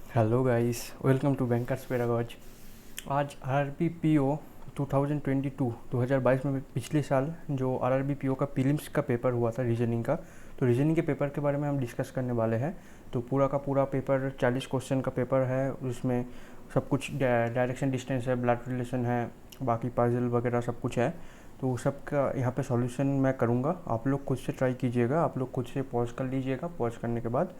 Hello guys, welcome to bankers पैरागॉज। आज RRB PO 2022 में पिछले साल जो आरआरबी पीओ का प्रीलिम्स का पेपर हुआ था रीजनिंग का, तो रीजनिंग के पेपर के बारे में हम डिस्कस करने वाले हैं। तो पूरा का पूरा पेपर 40 क्वेश्चन का पेपर है। उसमें सब कुछ डायरेक्शन डिस्टेंस है, ब्लड रिलेशन है, बाकी पजल वगैरह सब कुछ है। तो सब का यहाँ पे सॉल्यूशन मैं करूँगा। आप लोग खुद से ट्राई कीजिएगा, आप लोग खुद से पॉज कर लीजिएगा। पॉज करने के बाद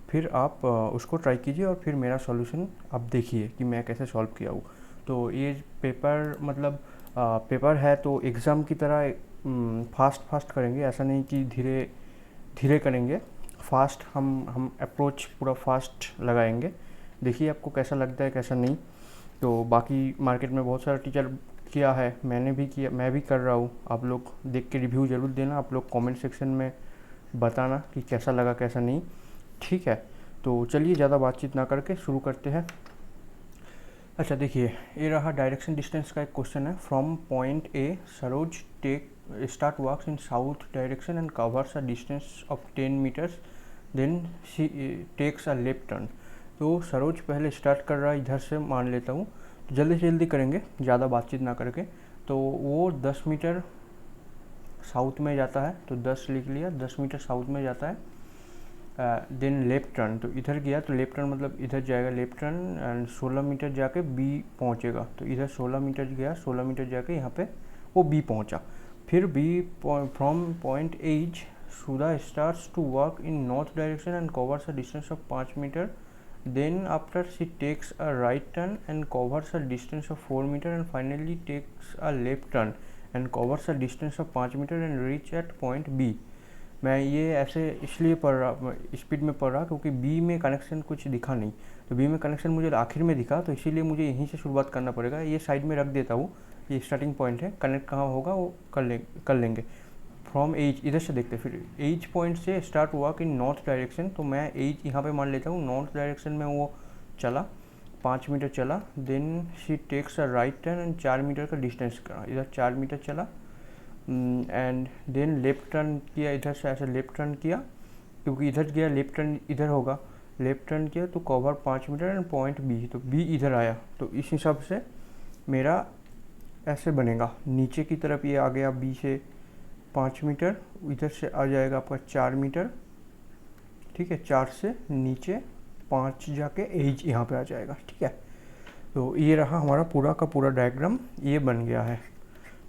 फिर आप उसको ट्राई कीजिए और फिर मेरा सॉल्यूशन आप देखिए कि मैं कैसे सॉल्व किया हूँ। तो ये पेपर मतलब पेपर है तो एग्ज़ाम की तरह फास्ट फास्ट करेंगे, ऐसा नहीं कि धीरे धीरे करेंगे। फास्ट हम अप्रोच पूरा फास्ट लगाएंगे। देखिए आपको कैसा लगता है कैसा नहीं। तो बाकी मार्केट में बहुत सारा टीचर किया है, मैंने भी किया, मैं भी कर रहा हूँ। आप लोग देख के रिव्यू ज़रूर देना, आप लोग कमेंट सेक्शन में बताना कि कैसा लगा कैसा नहीं। ठीक है, तो चलिए ज़्यादा बातचीत ना करके शुरू करते हैं। अच्छा देखिए, ये रहा डायरेक्शन डिस्टेंस का एक क्वेश्चन है। From point A Saroj take start walks in south direction and covers a distance of 10 metres, then she takes a left turn. तो सरोज पहले स्टार्ट कर रहा है इधर से, मान लेता हूँ। तो जल्दी से जल्दी करेंगे, ज़्यादा बातचीत ना करके। तो वो 10 मीटर साउथ में जाता है, तो 10 लिख लिया, 10 मीटर साउथ में जाता है। देन लेफ्ट टर्न, तो इधर गया तो लेफ्ट टर्न मतलब इधर जाएगा लेफ्ट टर्न एंड 16 मीटर जाके बी पहुंचेगा। तो इधर 16 मीटर गया, 16 मीटर जाके यहाँ पे वो बी पहुंचा। फिर B from point H Sudha starts to work in north direction and covers a distance of 5 metre. Then after she takes a right turn and covers a distance of 4 metre and finally takes a left turn and covers a distance of 5 metre and reach at point B. मैं ये ऐसे इसलिए पढ़ रहा, speed में पढ़ रहा क्योंकि बी में कनेक्शन कुछ दिखा नहीं। तो बी में कनेक्शन मुझे आखिर में दिखा, तो इसीलिए मुझे यहीं से शुरुआत करना पड़ेगा। ये साइड में रख देता हूँ, ये स्टार्टिंग पॉइंट है। कनेक्ट कहाँ होगा वो कर लेंगे। फ्रॉम एच इधर से देखते, फिर एच पॉइंट से स्टार्ट हुआ कि नॉर्थ डायरेक्शन, तो मैं एच यहाँ पे मान लेता हूँ। नॉर्थ डायरेक्शन में वो चला, 5 मीटर चला। Then she takes a right turn and 4 metre का डिस्टेंस करा, इधर 4 मीटर चला एंड देन लेफ्ट टर्न किया। इधर से ऐसे लेफ्ट टर्न किया, क्योंकि इधर गया लेफ्ट टर्न इधर होगा। लेफ्ट टर्न किया तो cover 5 metre and point B, तो बी इधर आया। तो इस हिसाब से मेरा ऐसे बनेगा। नीचे की तरफ ये आ गया बी से 5 मीटर, इधर से आ जाएगा आपका 4 मीटर। ठीक है, 4 से नीचे 5 जाके एज यहाँ पे आ जाएगा। ठीक है, तो ये रहा हमारा पूरा का पूरा डायग्राम, ये बन गया है।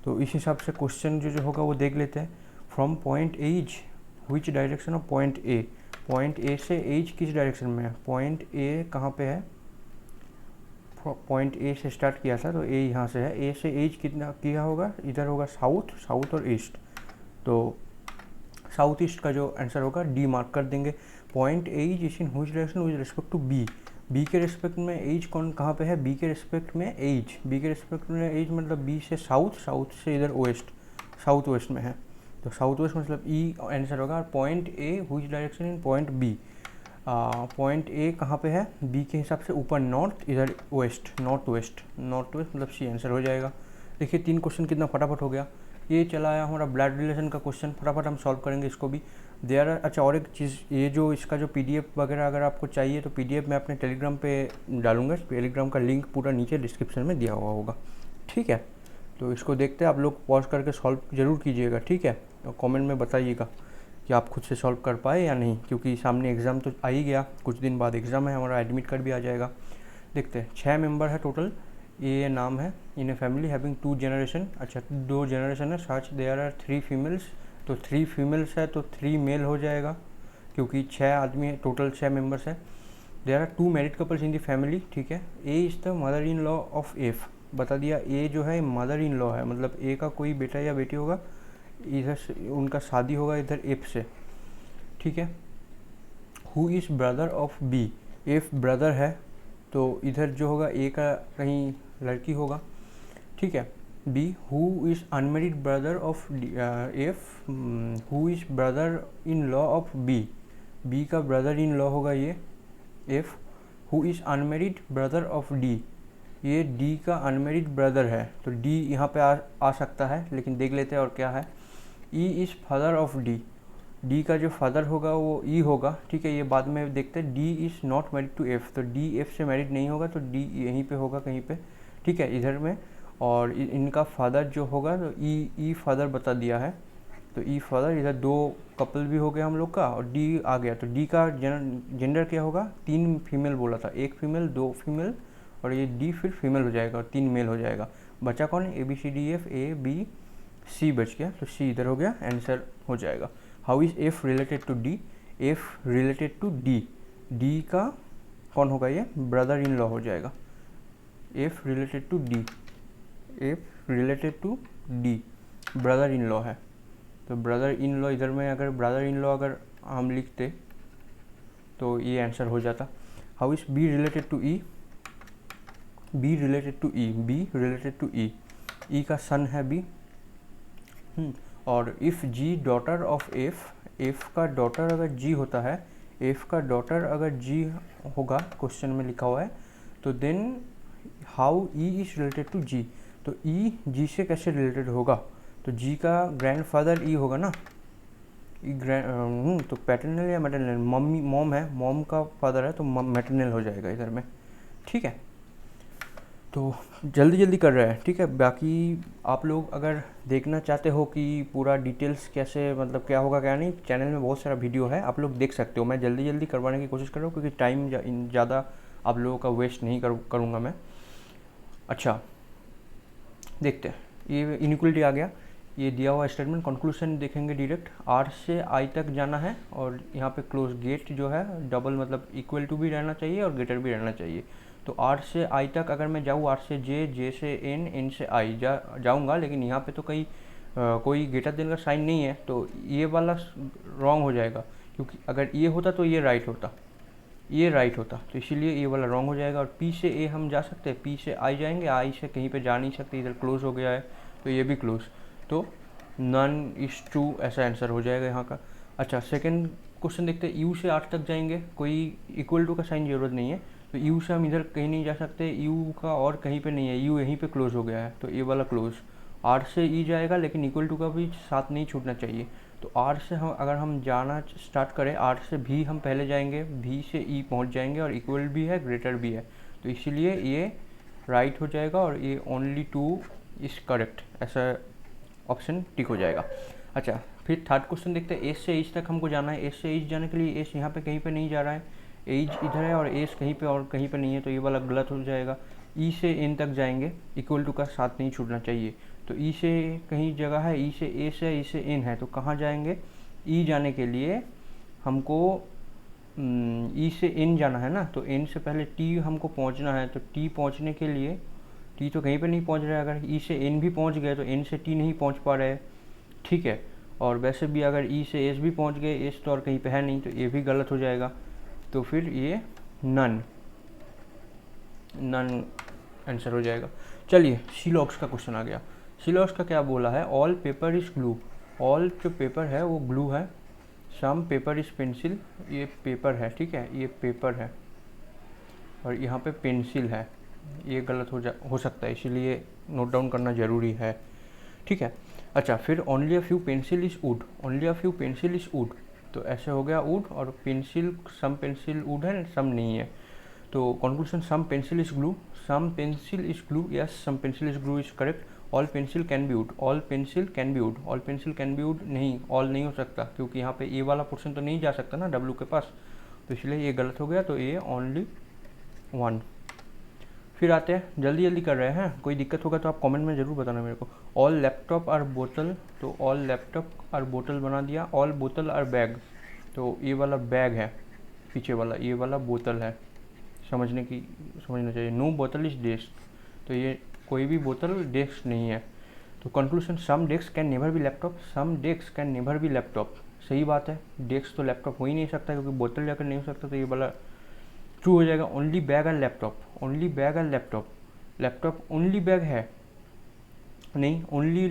तो इस हिसाब से क्वेश्चन जो होगा वो देख लेते हैं। From point E which direction of point A. Point A से एज किस डायरेक्शन में है? पॉइंट ए कहाँ पे है? पॉइंट ए से स्टार्ट किया था तो ए यहाँ से है। ए से एज कितना किया होगा? इधर होगा साउथ, साउथ और ईस्ट। तो साउथ ईस्ट का जो आंसर होगा डी मार्क कर देंगे। Point E is in which direction with respect to B. B के रिस्पेक्ट में एज कौन कहाँ पे है? बी के रिस्पेक्ट में एज, बी के रिस्पेक्ट में एज मतलब बी से साउथ, साउथ से इधर वेस्ट, साउथ वेस्ट में है। तो साउथ वेस्ट मतलब ई आंसर होगा। Point A which direction in point B. Point A कहाँ पे है? बी के हिसाब से ऊपर नॉर्थ, इधर west, north west, north west मतलब सी आंसर हो जाएगा। देखिए 3 क्वेश्चन कितना फटाफट हो गया। ये चला आया हमारा ब्लड रिलेशन का क्वेश्चन, फटाफट हम सॉल्व करेंगे इसको भी। देयर अच्छा, और एक चीज़, ये जो इसका जो पीडीएफ वगैरह अगर आपको चाहिए तो पीडीएफ मैं अपने टेलीग्राम पे डालूंगा। टेलीग्राम का लिंक पूरा नीचे डिस्क्रिप्शन में दिया हुआ होगा। ठीक है, तो इसको देखते हैं। आप लोग पॉज करके सॉल्व ज़रूर कीजिएगा। ठीक है, और कमेंट में बताइएगा कि आप खुद से सॉल्व कर पाए या नहीं, क्योंकि सामने एग्ज़ाम तो आ ही गया, कुछ दिन बाद एग्ज़ाम है हमारा, एडमिट कार्ड भी आ जाएगा। देखते हैं, 6 मेंबर है टोटल। ये नाम है इन ए फैमिली हैविंग 2 जनरेशन। अच्छा, 2 जनरेशन है। सच देयर आर 3 फीमेल्स, तो 3 फीमेल्स है तो 3 मेल हो जाएगा, क्योंकि 6 आदमी है, टोटल 6 मेंबर्स है। There are 2 married couples in the family. ठीक है, A is the mother in law of F. बता दिया, ए जो है मदर इन लॉ है, मतलब ए का कोई बेटा या बेटी होगा, इधर से उनका शादी होगा इधर एफ से। ठीक है, who is brother of B. F brother है, तो इधर जो होगा ए का कहीं लड़की होगा। ठीक है, B who is unmarried brother of F, who is brother in law of B. B का ब्रदर इन लॉ होगा ये F. Who is unmarried brother of D. ये डी का अनमेरिड ब्रदर है, तो डी यहाँ पे आ सकता है, लेकिन देख लेते हैं और क्या है। E is father of D. D का जो फादर होगा वो ई होगा, ठीक है, ये बाद में देखते हैं। D is not married to F, तो डी एफ से मैरिड नहीं होगा, तो डी यहीं पे होगा कहीं पे, ठीक है, इधर में। और इनका फादर जो होगा तो ई फादर बता दिया है, तो ई फादर, इधर दो कपल भी हो गया हम लोग का, और डी आ गया। तो डी का जेंडर क्या होगा, 3 फीमेल बोला था, 1 फीमेल 2 फीमेल, और ये डी फिर फीमेल हो जाएगा और 3 मेल हो जाएगा। बचा कौन, A B C D F, A B C बच गया, तो सी इधर हो गया, आंसर हो जाएगा। How is F related to D, F related to D, D का कौन होगा, ये ब्रदर इन लॉ हो जाएगा। F related to D, F related to D brother in law है, तो ब्रदर इन लॉ इधर में अगर ब्रदर इन लॉ अगर हम लिखते तो ये आंसर हो जाता। How is B related to E, B related to E, B related to E, E का सन है बी। और if G daughter of F, F का डॉटर अगर जी होता है, एफ का डॉटर अगर जी होगा, क्वेश्चन में लिखा हुआ है, तो then how E is related to G, तो ई जी से कैसे रिलेटेड होगा, तो जी का ग्रैंडफादर ई होगा ना, ई तो पैटर्नल या मैटरनल, मम्मी मॉम है, मॉम का फादर है तो मैटरनल हो जाएगा इधर में, ठीक है। तो जल्दी जल्दी कर रहे हैं, ठीक है। बाकी आप लोग अगर देखना चाहते हो कि पूरा डिटेल्स कैसे, मतलब क्या होगा क्या नहीं, चैनल में बहुत सारा वीडियो है, आप लोग देख सकते हो। मैं जल्दी जल्दी करवाने की कोशिश कर रहा हूँ क्योंकि टाइम ज़्यादा आप लोगों का वेस्ट नहीं करूँगा मैं। अच्छा देखते हैं, ये इनइक्वलिटी आ गया, ये दिया हुआ स्टेटमेंट, कंक्लूजन देखेंगे डायरेक्ट। आर से आई तक जाना है और यहाँ पे क्लोज गेट जो है डबल मतलब इक्वल टू भी रहना चाहिए और ग्रेटर भी रहना चाहिए। तो आर से आई तक अगर मैं जाऊँ, आर से जे, जे से एन, एन से आई जाऊँगा, लेकिन यहाँ पे तो कोई ग्रेटर देन का साइन नहीं है, तो ये वाला रॉन्ग हो जाएगा, क्योंकि अगर ये होता तो ये राइट होता, ये राइट होता, तो इसीलिए ये वाला रॉन्ग हो जाएगा। और पी से ए हम जा सकते हैं, पी से आई जाएंगे, आई से कहीं पे जा नहीं सकते, इधर क्लोज हो गया है तो ये भी क्लोज, तो नन इज ट्रू ऐसा आंसर हो जाएगा यहाँ का। अच्छा सेकंड क्वेश्चन देखते हैं, यू से आर तक जाएंगे, कोई इक्वल टू का साइन ज़रूरत नहीं है, तो यू से हम इधर कहीं नहीं जा सकते, यू का और कहीं पे नहीं है, यू यहीं पे क्लोज हो गया है, तो ये वाला क्लोज। आर से ई जाएगा लेकिन इक्वल टू का भी साथ नहीं छूटना चाहिए, तो आर से हम अगर हम जाना स्टार्ट करें, आर से भी हम पहले जाएंगे, भी से ई पहुंच जाएंगे, और इक्वल भी है ग्रेटर भी है, तो इसीलिए ये राइट हो जाएगा और ये ओनली टू इज़ करेक्ट, ऐसा ऑप्शन टिक हो जाएगा। अच्छा फिर थर्ड क्वेश्चन देखते हैं, एज से एज तक हमको जाना है, एज से एज जाने के लिए एज यहाँ पे कहीं पे नहीं जा रहा है, एज इधर है और एज कहीं पे और कहीं पे नहीं है, तो ये वाला गलत हो जाएगा। ई से एन तक जाएंगे, इक्वल टू का साथ नहीं छूटना चाहिए, तो ई से कहीं जगह है, ई से ए से ई से एन है, तो कहाँ जाएंगे, ई जाने के लिए हमको ई से एन जाना है ना, तो एन से पहले टी हमको पहुँचना है, तो टी पहुँचने के लिए, टी तो कहीं पे नहीं पहुँच रहा है, अगर ई से एन भी पहुँच गए तो एन से टी नहीं पहुँच पा रहे, ठीक है। और वैसे भी अगर ई से एस भी पहुँच गए, एस तो और कहीं पे है नहीं, तो ये भी गलत हो जाएगा, तो फिर ये नन आंसर हो जाएगा। चलिए सीलॉक्स का क्वेश्चन आ गया। सीलॉक्स का क्या बोला है, all paper is glue, all जो पेपर है वो ग्लू है, सम पेपर इज़ पेंसिल, ये पेपर है, ठीक है, ये पेपर है, और यहाँ पे पेंसिल है, ये गलत हो सकता है, इसीलिए नोट डाउन करना ज़रूरी है, ठीक है। अच्छा फिर only a few pencil is would, only a few pencil is would, तो ऐसे हो गया वुड, और पेंसिल सम पेंसिल वुड है, सम नहीं है, तो conclusion some pencil is glue, some pencil is glue, yes some pencil is glue is correct. All pencil can be wood, all pencil can be wood, all pencil can be wood नहीं, all नहीं हो सकता, क्योंकि यहाँ पे ए वाला portion तो नहीं जा सकता ना डब्लू के पास, तो इसलिए ये गलत हो गया, तो ये ओनली 1। फिर आते हैं, जल्दी जल्दी कर रहे हैं, कोई दिक्कत होगा तो आप कमेंट में ज़रूर बताना मेरे को। ऑल लैपटॉप आर बोतल, तो ऑल लैपटॉप आर बोतल बना दिया, ऑल बोतल आर बैग, तो ये वाला बैग है, पीछे वाला ये वाला बोतल है, समझना चाहिए। नो बोतल इज डेस्क, तो ये कोई भी बोतल डेस्क नहीं है, तो conclusion some desk can never be laptop, some desk can never be laptop, सही बात है, डेस्क तो लैपटॉप हो ही नहीं सकता, क्योंकि बोतल जाकर नहीं हो सकता, तो ये वाला ट्रू हो जाएगा। ओनली बैग और लैपटॉप, ओनली बैग और लैपटॉप, लैपटॉप ओनली बैग है नहीं, ओनली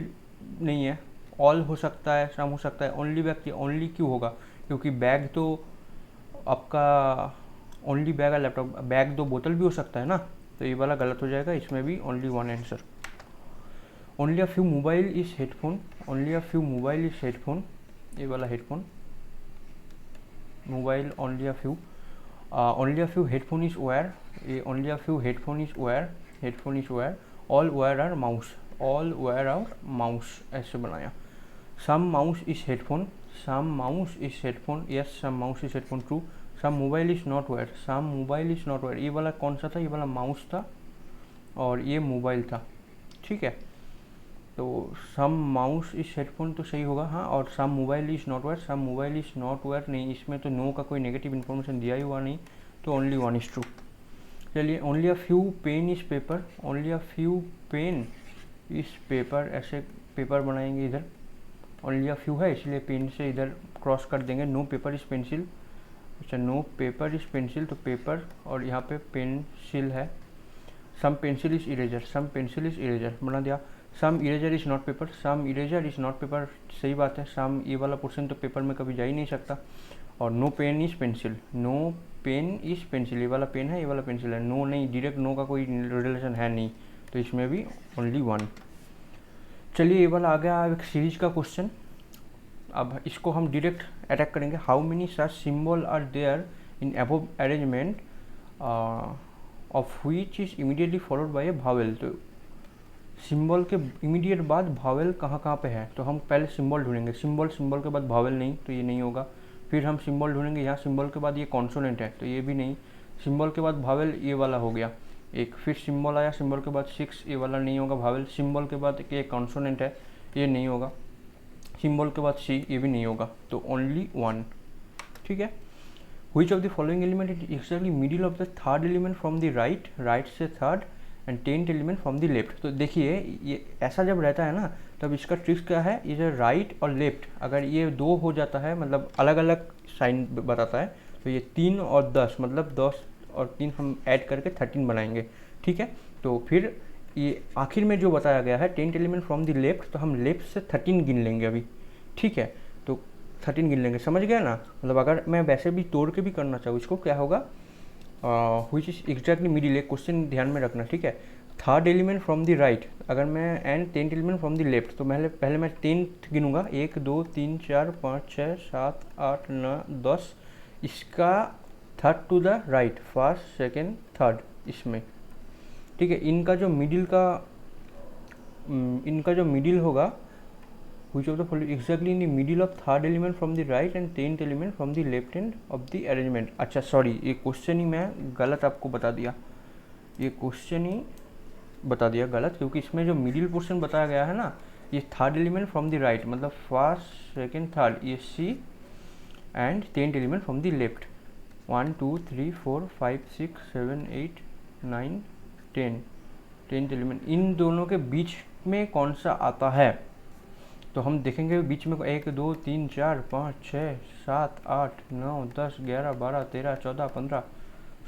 नहीं है, ऑल हो सकता है, सम हो सकता है, ओनली बैग, ओनली क्यों होगा, क्योंकि बैग तो आपका ओनली बैग और लैपटॉप, बैग दो बोतल भी हो सकता है ना, तो ये वाला गलत हो जाएगा, इसमें भी only 1 answer. Only a few mobile is headphone, only a few mobile is headphone, ये वाला headphone mobile only a few, only a few headphone is wire, only a few headphone is wire, all wire are mouse, all wire are mouse, ऐसे बनाया. Some mouse is headphone, some mouse is headphone, yes some mouse is headphone, true. Some mobile is not wire, some mobile is not wire. ये वाला कौन सा था, ये वाला mouse था और ये मोबाइल था, ठीक है. तो सम माउस इस हेडफोन तो सही होगा, हाँ. और some mobile is not wire, some mobile is not wire नहीं, इसमें तो नो का कोई नेगेटिव इन्फॉर्मेशन दिया ही हुआ नहीं, तो ओनली वन इज़ ट्रू. चलिए, only a few pen is paper, only a few pen is paper, ऐसे पेपर बनाएंगे इधर. ओनली अ फ्यू है इसलिए पेन से इधर क्रॉस कर देंगे. नो पेपर इज़ पेंसिल, अच्छा नो पेपर इज़ पेंसिल, तो पेपर और यहाँ पे पेंसिल है. Some pencil is eraser, some pencil is eraser बना दिया. Some eraser is not paper, some eraser is not paper, सही बात है. सम ये वाला पोर्शन तो पेपर में कभी जा ही नहीं सकता. और no pen is pencil, no pen is pencil, ये वाला पेन है ये वाला पेंसिल है. नो नहीं, डायरेक्ट नो का कोई रिलेशन है नहीं, तो इसमें भी ओनली वन. चलिए, ये वाला आ गया एक सीरीज का क्वेश्चन. अब इसको हम डायरेक्ट अटैक करेंगे. How many such symbol are there in above arrangement of which is immediately followed by a vowel. तो सिंबल के इमीडिएट बाद भावेल कहाँ कहाँ पे है, तो हम पहले सिंबल ढूंढेंगे. सिंबल के बाद भावेल नहीं, तो ये नहीं होगा. फिर हम सिंबल ढूंढेंगे, यहाँ सिंबल के बाद ये कॉन्सोनेंट है, तो ये भी नहीं. सिंबल के बाद भावेल, ये वाला हो गया एक. फिर सिंबल आया, सिंबल के बाद 6, ये वाला नहीं होगा भावेल. सिंबल के बाद ये कॉन्सोनेंट है, ये नहीं होगा. सिंबल के बाद सी, ये भी नहीं होगा, तो ओनली वन, ठीक है. Which of the following element is exactly middle of the third element from the right, right से third and 10th element from the left. तो देखिए, ये ऐसा जब रहता है ना, तब इसका ट्रिक्स क्या है, इधर राइट और लेफ्ट अगर ये दो हो जाता है, मतलब अलग अलग साइन बताता है, तो ये 3 और 10, मतलब 10 और 3 हम ऐड करके 13 बनाएंगे, ठीक है. तो फिर ये आखिर में जो बताया गया है 10th element from the left, तो हम लेफ्ट से 13 गिन लेंगे अभी, ठीक है. तो 13 गिन लेंगे, समझ गया ना. मतलब अगर मैं वैसे भी तोड़ के भी करना चाहूँ इसको, क्या होगा, व्हिच इज एग्जैक्टली मिडिल. एक क्वेश्चन ध्यान में रखना, ठीक है. Third element from the right अगर मैं, and 10th element from the left, तो पहले मैं 10th गिनूंगा. 1 2 3 4 5 6 7 8 9 10, इसका third to the right, first second third इसमें, ठीक है. इनका जो मिडिल होगा, which of the following exactly in the middle of third element from the right and 10th element from the left end of the arrangement. अच्छा sorry, ये question ही मैं गलत आपको बता दिया, ये क्वेश्चन ही बता दिया गलत, क्योंकि इसमें जो मिडिल पोर्शन बताया गया है ना, ये third element from the right, मतलब फर्स्ट सेकेंड थर्ड, ये C, and 10th element from the left. 1 2 3 4 5 6 7 8 9 10, 10th element, इन दोनों के बीच में कौन सा आता है, तो हम देखेंगे बीच में 1 2 3 4 5 6 7 8 9 10 11 12 13 14 15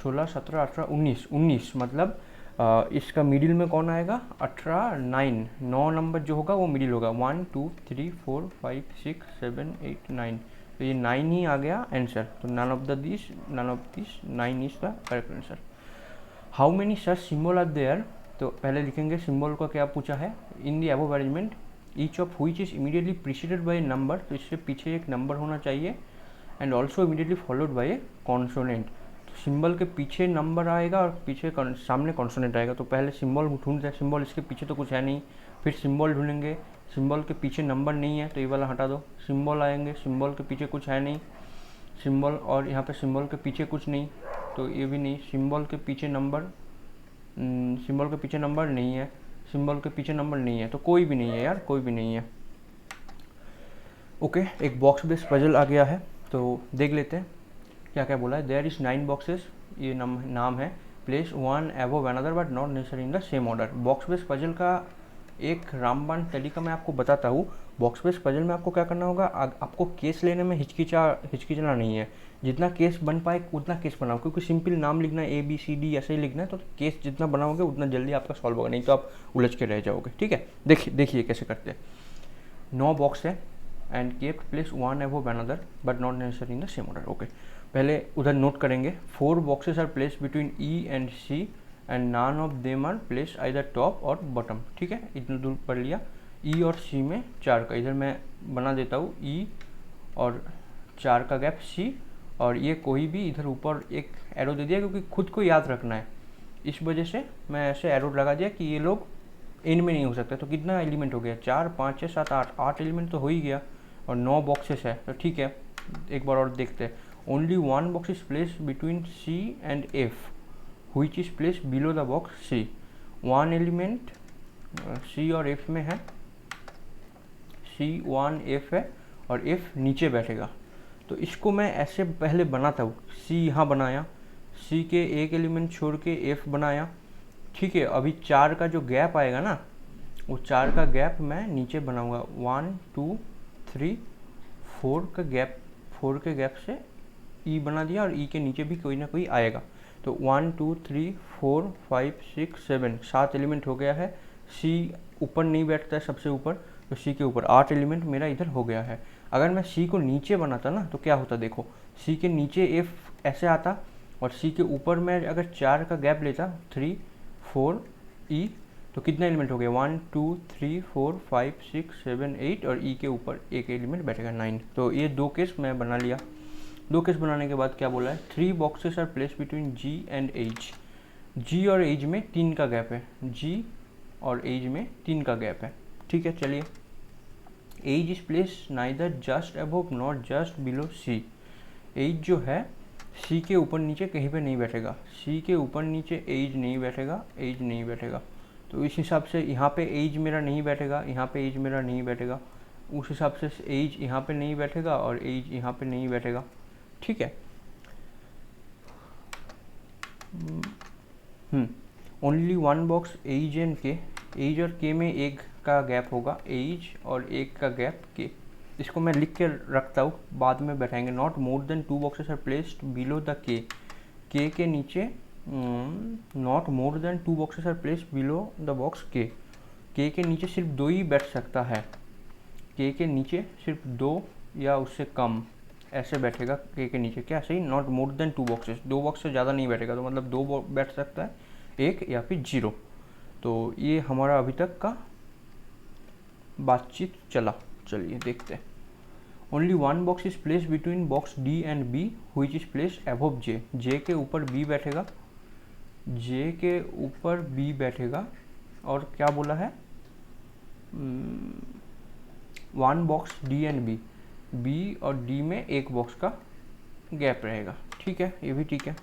16 17 18 19, मतलब इसका मिडिल में कौन आएगा, 18 9 नंबर जो होगा वो मिडिल होगा. 1 2 3 4 5 6 7 8 9, तो ये 9 ही आ गया आंसर. तो none of this 9 is the correct answer. How many such symbol are there, तो पहले लिखेंगे सिंबल का क्या पूछा है. In the above arrangement each of which is immediately preceded by a number, तो इससे पीछे एक नंबर होना चाहिए, and also immediately followed by a consonant. तो सिंबल के पीछे नंबर आएगा और पीछे सामने कॉन्सोनेंट आएगा. तो पहले सिंबल ढूंढते हैं, सिंबल इसके पीछे तो कुछ है नहीं. फिर सिंबल ढूंढेंगे, सिंबल के पीछे नंबर नहीं है, तो ये वाला हटा दो. सिंबल आएंगे, सिंबल के पीछे कुछ है नहीं, सिंबल, और यहाँ पे सिंबल के पीछे कुछ नहीं, तो ये भी नहीं. सिंबल के पीछे नंबर, सिंबल के पीछे नंबर नहीं है, सिंबल के पीछे नंबर नहीं है, तो कोई भी नहीं है यार, कोई भी नहीं है. ओके, एक बॉक्स बेस्ड पजल आ गया है, तो देख लेते हैं क्या क्या बोला है. देयर इज 9 बॉक्सेस, ये नाम है. Place one above another but not necessary in the same order. Box based puzzle का एक रामबाण तरीका मैं आपको बताता हूँ. बॉक्स बेस्ड पजल में आपको क्या करना होगा, आपको केस लेने में हिचकिचाना नहीं है. जितना केस बन पाए उतना केस बनाओ, क्योंकि सिंपल नाम लिखना है ABCD ऐसे ही लिखना है, तो केस जितना बनाओगे उतना जल्दी आपका सॉल्व होगा, नहीं तो आप उलझ के रह जाओगे, ठीक है. देखिए कैसे करते हैं. 9 बॉक्स है and kept place one above another but not necessary in the same order. Okay, पहले उधर नोट करेंगे. 4 boxes are place between E and C and none of them are place either top और bottom, ठीक है. इतना दूर पढ़ लिया. E और C में 4 का, इधर मैं बना देता हूँ E और 4 का गैप C और ये कोई भी इधर ऊपर एक एरो दे दिया क्योंकि खुद को याद रखना है, इस वजह से मैं ऐसे एरो लगा दिया कि ये लोग इन में नहीं हो सकते। तो कितना एलिमेंट हो गया, 4 5 6 7 8, 8 एलिमेंट तो हो ही गया और 9 बॉक्सेस है। तो ठीक है, एक बार और देखते हैं। Only one box is place between C and F which is place below the box C. One element C और एफ में है, सी 1 एफ है और एफ नीचे बैठेगा। तो इसको मैं ऐसे पहले बनाता हूँ, सी यहाँ बनाया, सी के एक एलिमेंट छोड़ के एफ बनाया, ठीक है। अभी 4 का जो गैप आएगा ना, वो 4 का गैप मैं नीचे बनाऊंगा, 1 2 3 4 का गैप, 4 के गैप से ई बना दिया और ई के नीचे भी कोई ना कोई आएगा। तो 1 2 3 4 5 6 7, 7 एलिमेंट हो गया है। सी ऊपर नहीं बैठता है सबसे ऊपर, तो सी के ऊपर 8 एलिमेंट मेरा इधर हो गया है। अगर मैं सी को नीचे बनाता ना तो क्या होता, देखो सी के नीचे एफ ऐसे आता और सी के ऊपर मैं अगर 4 का गैप लेता 3 4 ई, तो कितना एलिमेंट हो गया, 1 2 3 4 5 6 7 8 और ई के ऊपर एक एलिमेंट बैठेगा 9। तो ये 2 केस मैं बना लिया। 2 केस बनाने के बाद क्या बोला है, 3 boxes are place between G and H. G और एज में 3 का गैप है, जी और एज में 3 का गैप है, ठीक है। चलिए, H is place neither just above not just below C. H जो है सी के ऊपर नीचे कहीं पे नहीं बैठेगा, सी के ऊपर नीचे एज नहीं बैठेगा, एज नहीं बैठेगा। तो इस हिसाब से यहाँ पे एज मेरा नहीं बैठेगा, यहाँ पे एज मेरा नहीं बैठेगा, उस हिसाब से एज यहाँ पे नहीं बैठेगा और एज यहाँ पे नहीं बैठेगा, ठीक है। Only one box H and K, H और के में एक का गैप होगा, एज और एक का गैप के। इसको मैं लिख के रखता हूँ, बाद में बैठाएंगे। Not more than 2 boxes are placed below the K के नीचे, not more than 2 boxes are placed below the box के नीचे सिर्फ 2 ही बैठ सकता है, के नीचे सिर्फ 2 या उससे कम ऐसे बैठेगा के नीचे, क्या सही, not more than 2 boxes, 2 box से ज़्यादा नहीं बैठेगा, तो मतलब 2 बैठ सकता है, 1 या फिर 0। तो ये हमारा अभी तक का बातचीत चला। चलिए देखते हैं। Only one box is place between box D and B which is place above J. J के ऊपर बी बैठेगा, जे के ऊपर बी बैठेगा और क्या बोला है, one box D and B, B और डी में एक बॉक्स का गैप रहेगा, ठीक है, ये भी ठीक है।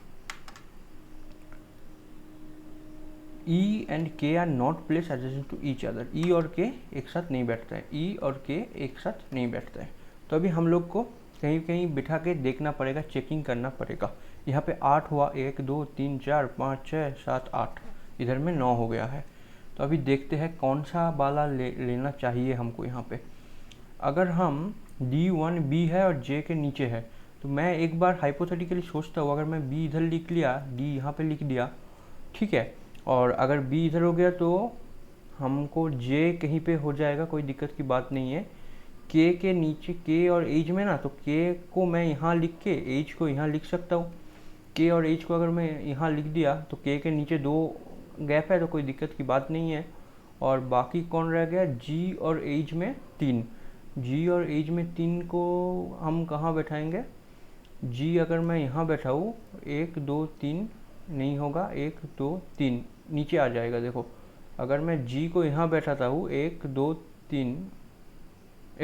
E and K are not place adjacent to each other. E और के एक साथ नहीं बैठता है, ई और के एक साथ नहीं बैठता है। तो अभी हम लोग को कहीं कहीं बिठा के देखना पड़ेगा, चेकिंग करना पड़ेगा। यहाँ पे 8 हुआ, 1 2 3 4 5 6 7 8, इधर में 9 हो गया है। तो अभी देखते हैं कौन सा वाला लेना चाहिए हमको। यहाँ पे अगर हम D1B है और J के नीचे है, तो मैं एक बार हाइपोथेटिकली सोचता हूँ, अगर मैं B इधर लिख लिया, D यहाँ पे लिख दिया, ठीक है, और अगर B इधर हो गया तो हमको J कहीं पे हो जाएगा, कोई दिक्कत की बात नहीं है। K के नीचे, K और एज में ना, तो K को मैं यहाँ लिख के एज को यहाँ लिख सकता हूँ। K और एज को अगर मैं यहाँ लिख दिया तो K के नीचे 2 गैप है, तो कोई दिक्कत की बात नहीं है। और बाकी कौन रह गया, G और एज में 3। G और एज में 3 को हम कहाँ बैठाएंगे, G अगर मैं यहाँ बैठाऊँ, 1 2 3 नहीं होगा, 1 2 3 नीचे आ जाएगा। देखो अगर मैं G को यहाँ बैठाता हूँ, 1 2 3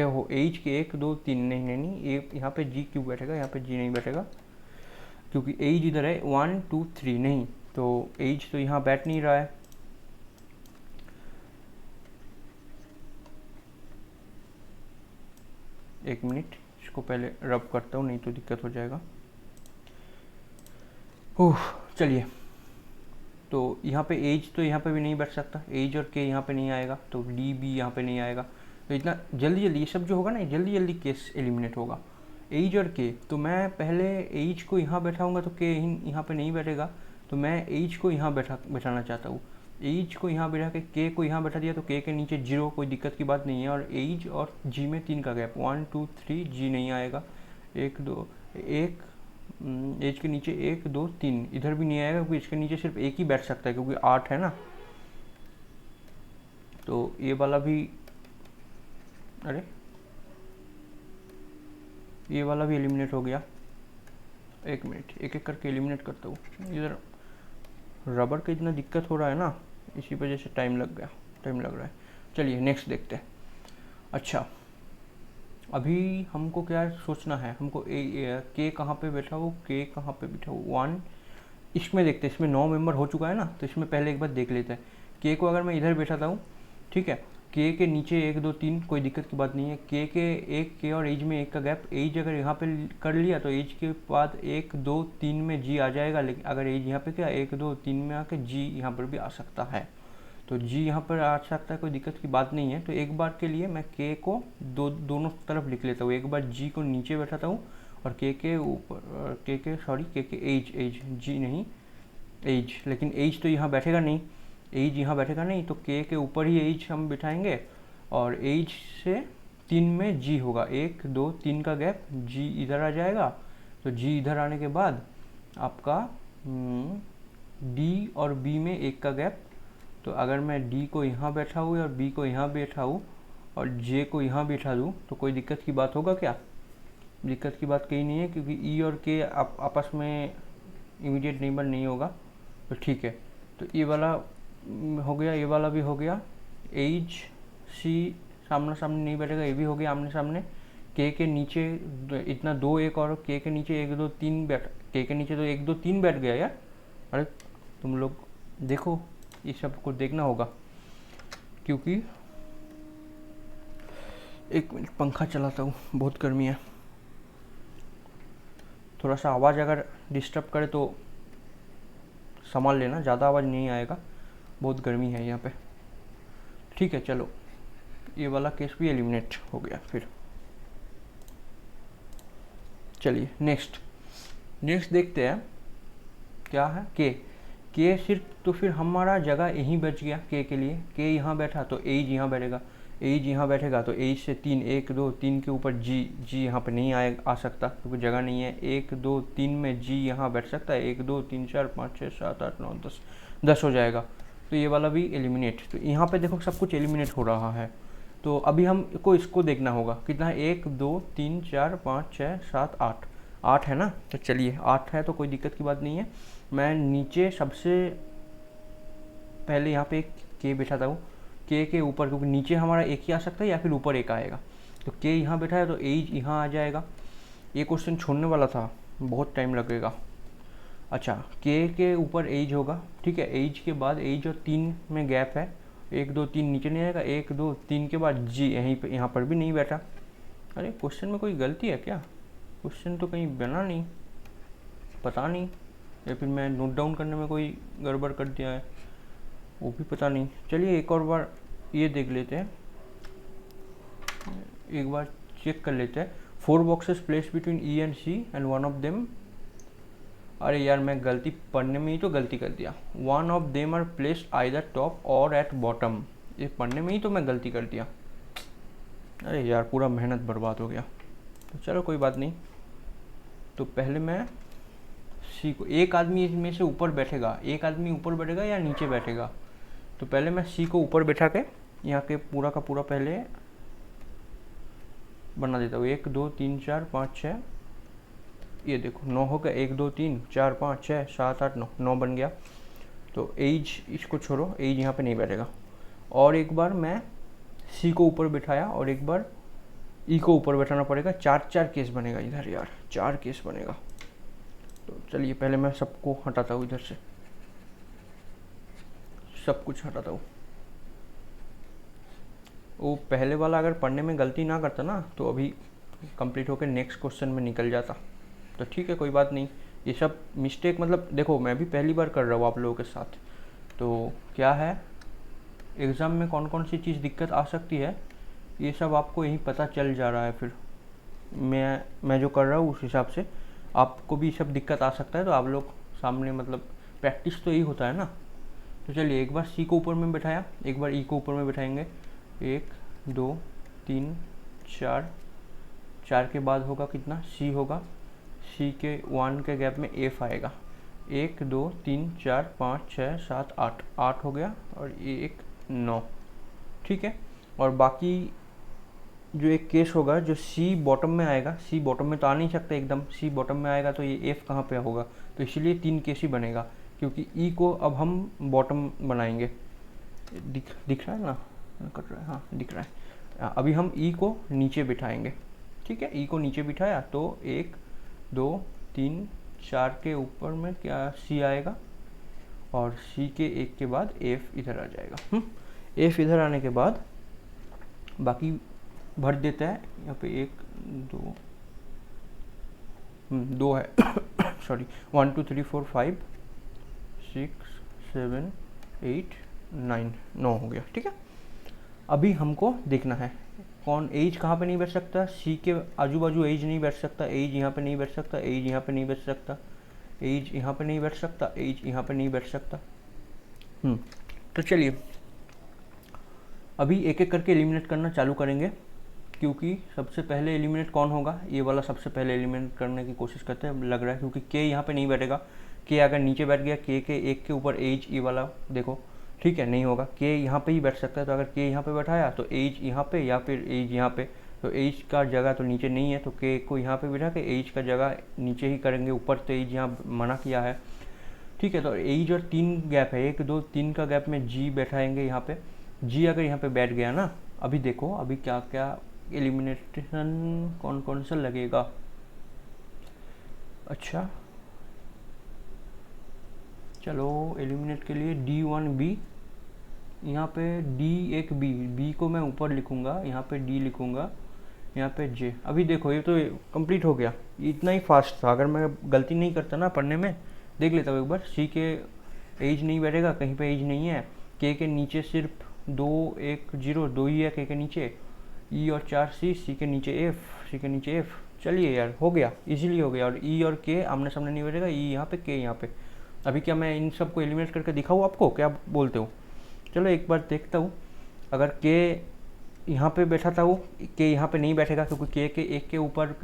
हो, एज के 1 2 3 नहीं नहीं नहीं, ये यहाँ पे G क्यों बैठेगा, यहाँ पे G नहीं बैठेगा क्योंकि एज इधर है, 1 2 3 नहीं, तो एज तो यहाँ बैठ नहीं रहा है। एक मिनट, इसको पहले रब करता हूँ, नहीं तो दिक्कत हो जाएगा। ओह चलिए, तो यहाँ पे एज तो यहाँ पे भी नहीं बैठ सकता, एज और के यहाँ पे नहीं आएगा, तो डी बी यहाँ पे नहीं आएगा। तो इतना जल्दी जल्दी ये सब जो होगा ना, जल्दी जल्दी केस एलिमिनेट होगा। एज और के, तो मैं पहले एज को यहाँ बैठाऊँगा तो के यहाँ पे नहीं बैठेगा, तो मैं एज को यहाँ बैठाना चाहता हूँ। एज को यहाँ बैठा के को यहाँ बैठा दिया, तो के नीचे 0, कोई दिक्कत की बात नहीं है। और एज और जी में 3 का गैप, 1 2 3, जी नहीं आएगा, 1 2 1, एज के नीचे 1 2 3 इधर भी नहीं आएगा क्योंकि इसके नीचे सिर्फ एक ही बैठ सकता है क्योंकि 8 है ना। तो ये वाला भी, अरे ये वाला भी एलिमिनेट हो गया। एक मिनट, एक एक करके एलिमिनेट करता हूँ। इधर रबर का इतना दिक्कत हो रहा है ना, इसी वजह से टाइम लग रहा है। चलिए नेक्स्ट देखते हैं। अच्छा, अभी हमको क्या सोचना है, हमको के कहाँ पे बैठा हो, के कहाँ पे बैठा हो, 1 इसमें देखते हैं। इसमें 9 मेंबर हो चुका है ना, तो इसमें पहले एक बार देख लेते हैं। के को अगर मैं इधर बैठाता हूँ, ठीक है, के के नीचे 1 2 3 कोई दिक्कत की बात नहीं है। के एक के और एज में 1 का गैप, एज अगर यहाँ पे कर लिया तो एज के बाद 1 2 3 में जी आ जाएगा। लेकिन अगर एज यहाँ पे क्या 1 2 3 में आके जी यहाँ पर भी आ सकता है, तो जी यहाँ पर आ सकता है, कोई दिक्कत की बात नहीं है। तो एक बार के लिए मैं के को दोनों तरफ लिख लेता हूँ। एक बार जी को नीचे बैठाता हूँ और के ऊपर, के एज जी नहीं एज, लेकिन एज तो यहाँ बैठेगा नहीं, एज यहाँ बैठेगा नहीं, तो के ऊपर ही एज हम बिठाएंगे और एज से 3 में जी होगा, 1 2 3 का गैप, जी इधर आ जाएगा। तो जी इधर आने के बाद आपका डी और बी में 1 का गैप। तो अगर मैं डी को यहाँ बैठा हूँ और बी को यहाँ बैठा हूँ और जे को यहाँ बैठा दूँ तो कोई दिक्कत की बात होगा क्या? दिक्कत की बात कहीं नहीं है, क्योंकि ई और के आपस में इमीडिएट नेबर नहीं होगा, तो ठीक है। तो ये वाला हो गया, ये वाला भी हो गया। एच सी सामना सामने नहीं बैठेगा, ये भी हो गया आमने सामने। के नीचे इतना 2 1 और के नीचे 1 2 3 बैठ, के नीचे तो 1 2 3 बैठ गया यार। अरे तुम लोग देखो, ये सब को देखना होगा, क्योंकि एक मिनट पंखा चलाता हूँ, बहुत गर्मी है। थोड़ा सा आवाज़ अगर डिस्टर्ब करे तो संभाल लेना, ज़्यादा आवाज़ नहीं आएगा, बहुत गर्मी है यहाँ पे। ठीक है, चलो ये वाला केस भी एलिमिनेट हो गया। फिर चलिए नेक्स्ट देखते हैं क्या है। के सिर्फ, तो फिर हमारा जगह यहीं बच गया के लिए। के यहाँ बैठा तो एज यहाँ बैठेगा, एज यहाँ बैठेगा तो एज से 3 1 2 3 के ऊपर जी यहाँ पे नहीं आ सकता क्योंकि जगह नहीं है। 1 2 3 में जी यहाँ बैठ सकता है, 1 2 3 4 5 6 7 8 9 10 हो जाएगा। तो ये वाला भी एलिमिनेट। तो यहाँ पे देखो सब कुछ एलिमिनेट हो रहा है। तो अभी हमको इसको देखना होगा कितना है, 1 2 3 4 5 6 7 8 है ना। तो चलिए 8 है तो कोई दिक्कत की बात नहीं है। मैं नीचे सबसे पहले यहाँ पे के बैठाता हूँ, के ऊपर, क्योंकि नीचे हमारा एक ही आ सकता है या फिर ऊपर एक आएगा। तो के यहाँ बैठा है तो एज यहाँ आ जाएगा। ये क्वेश्चन छोड़ने वाला था, बहुत टाइम लगेगा। अच्छा, के ऊपर एज होगा, ठीक है। एज के बाद एज और 3 में गैप है, 1 2 3 नीचे नहीं आएगा, 1 2 3 के बाद जी यहीं पे, यहाँ पर भी नहीं बैठा। अरे क्वेश्चन में कोई गलती है क्या? क्वेश्चन तो कहीं बना नहीं, पता नहीं, या फिर मैं नोट डाउन करने में कोई गड़बड़ कर दिया है, वो भी पता नहीं। चलिए एक और बार ये देख लेते हैं, एक बार चेक कर लेते हैं। 4 boxes place between E and C and one of them, अरे यार मैं गलती पढ़ने में ही तो गलती कर दिया। One of them are placed either top और एट बॉटम, ये पढ़ने में ही तो मैं गलती कर दिया। अरे यार पूरा मेहनत बर्बाद हो गया। तो चलो कोई बात नहीं। तो पहले मैं सी को, एक आदमी इसमें से ऊपर बैठेगा, एक आदमी ऊपर बैठेगा या नीचे बैठेगा। तो पहले मैं सी को ऊपर बैठा के यहाँ के पूरा का पूरा पहले बना देता हूँ। 1 2 3 4 5 6, ये देखो 9 हो गया। 1 2 3 4 5 6 7 8 9 बन गया। तो एज इसको छोड़ो, एज यहाँ पे नहीं बैठेगा। और एक बार मैं सी को ऊपर बैठाया और एक बार ई को ऊपर बैठाना पड़ेगा। 4 केस बनेगा इधर यार, 4 केस बनेगा। तो चलिए पहले मैं सबको हटाता हूँ, इधर से सब कुछ हटाता हूँ। वो पहले वाला अगर पढ़ने में गलती ना करता ना तो अभी कंप्लीट होकर नेक्स्ट क्वेश्चन में निकल जाता। तो ठीक है कोई बात नहीं, ये सब मिस्टेक, मतलब देखो मैं भी पहली बार कर रहा हूँ आप लोगों के साथ। तो क्या है, एग्ज़ाम में कौन कौन सी चीज़ दिक्कत आ सकती है ये सब आपको यहीं पता चल जा रहा है। फिर मैं जो कर रहा हूँ उस हिसाब से आपको भी सब दिक्कत आ सकता है। तो आप लोग सामने, मतलब प्रैक्टिस तो यही होता है ना। तो चलिए एक बार सी को ऊपर में बैठाया, एक बार ई को ऊपर में बैठाएंगे। 1 2 3 4 के बाद होगा कितना, सी होगा। सी के 1 के गैप में एफ आएगा। 1 2 3 4 5 6 7 8 हो गया और ये 1 9, ठीक है। और बाकी जो एक केस होगा जो सी बॉटम में आएगा, सी बॉटम में तो आ नहीं सकता एकदम, सी बॉटम में आएगा तो ये एफ कहाँ पे होगा, तो इसीलिए 3 केस ही बनेगा, क्योंकि ई को अब हम बॉटम बनाएंगे। दिख रहा है ना, कट रहा है, हाँ दिख रहा है। अभी हम ई को नीचे बिठाएंगे, ठीक है। ई को नीचे बिठाया तो 1 2 3 4 के ऊपर में क्या सी आएगा, और सी के 1 के बाद एफ इधर आ जाएगा। एफ इधर आने के बाद बाकी भर देता है, यहाँ पे 1 2 2 है सॉरी 1 2 3 4 5 6 7 8 9 9 हो गया, ठीक है। अभी हमको देखना है कौन एज कहाँ पे नहीं बैठ सकता, सी के आजू बाजू एज नहीं बैठ सकता, एज यहाँ पे नहीं बैठ सकता, एज यहाँ पे नहीं बैठ सकता, एज यहाँ पे नहीं बैठ सकता, एज यहाँ पे नहीं बैठ सकता। तो चलिए अभी एक एक करके एलिमिनेट करना चालू करेंगे, क्योंकि सबसे पहले एलिमिनेट कौन होगा, ये वाला सबसे पहले एलिमिनेट करने की कोशिश करते हैं, लग रहा है, क्योंकि के यहाँ पे नहीं बैठेगा। के अगर नीचे बैठ गया, के 1 के ऊपर एज ये वाला देखो, ठीक है, नहीं होगा। के यहाँ पे ही बैठ सकता है, तो अगर के यहाँ पे बैठाया तो एज यहाँ पे या फिर एज यहाँ पे, तो एज का जगह तो नीचे नहीं है, तो के को यहाँ पे बैठा के एज का जगह नीचे ही करेंगे, ऊपर तो एज यहाँ मना किया है, ठीक है। तो एज और 3 गैप है, 1 2 3 का गैप में जी बैठाएंगे यहाँ पे। जी अगर यहाँ पे बैठ गया ना, अभी देखो अभी क्या क्या एलिमिनेशन कौन कौन सा लगेगा। अच्छा चलो एलिमिनेट के लिए D1B, यहाँ पे D1B को मैं ऊपर लिखूँगा, यहाँ पे D लिखूँगा, यहाँ पे J। अभी देखो ये तो कंप्लीट हो गया, इतना ही फास्ट था। अगर मैं गलती नहीं करता ना पढ़ने में, देख लेता हूँ एक बार। C के एज नहीं बैठेगा, कहीं पे एज नहीं है। के नीचे सिर्फ 2 1 0 2 ही है के नीचे, E और 4 C के नीचे F, C के नीचे F। चलिए यार हो गया, इजीली हो गया। और E और K आमने सामने नहीं बैठेगा, E यहाँ पे K यहाँ पे। अभी क्या मैं इन सबको एलिमिनेट करके दिखाऊँ आपको, क्या बोलते हो? चलो एक बार देखता हूँ। अगर K यहाँ पे बैठा था, वो K यहाँ पे नहीं बैठेगा, क्योंकि K के 1 के ऊपर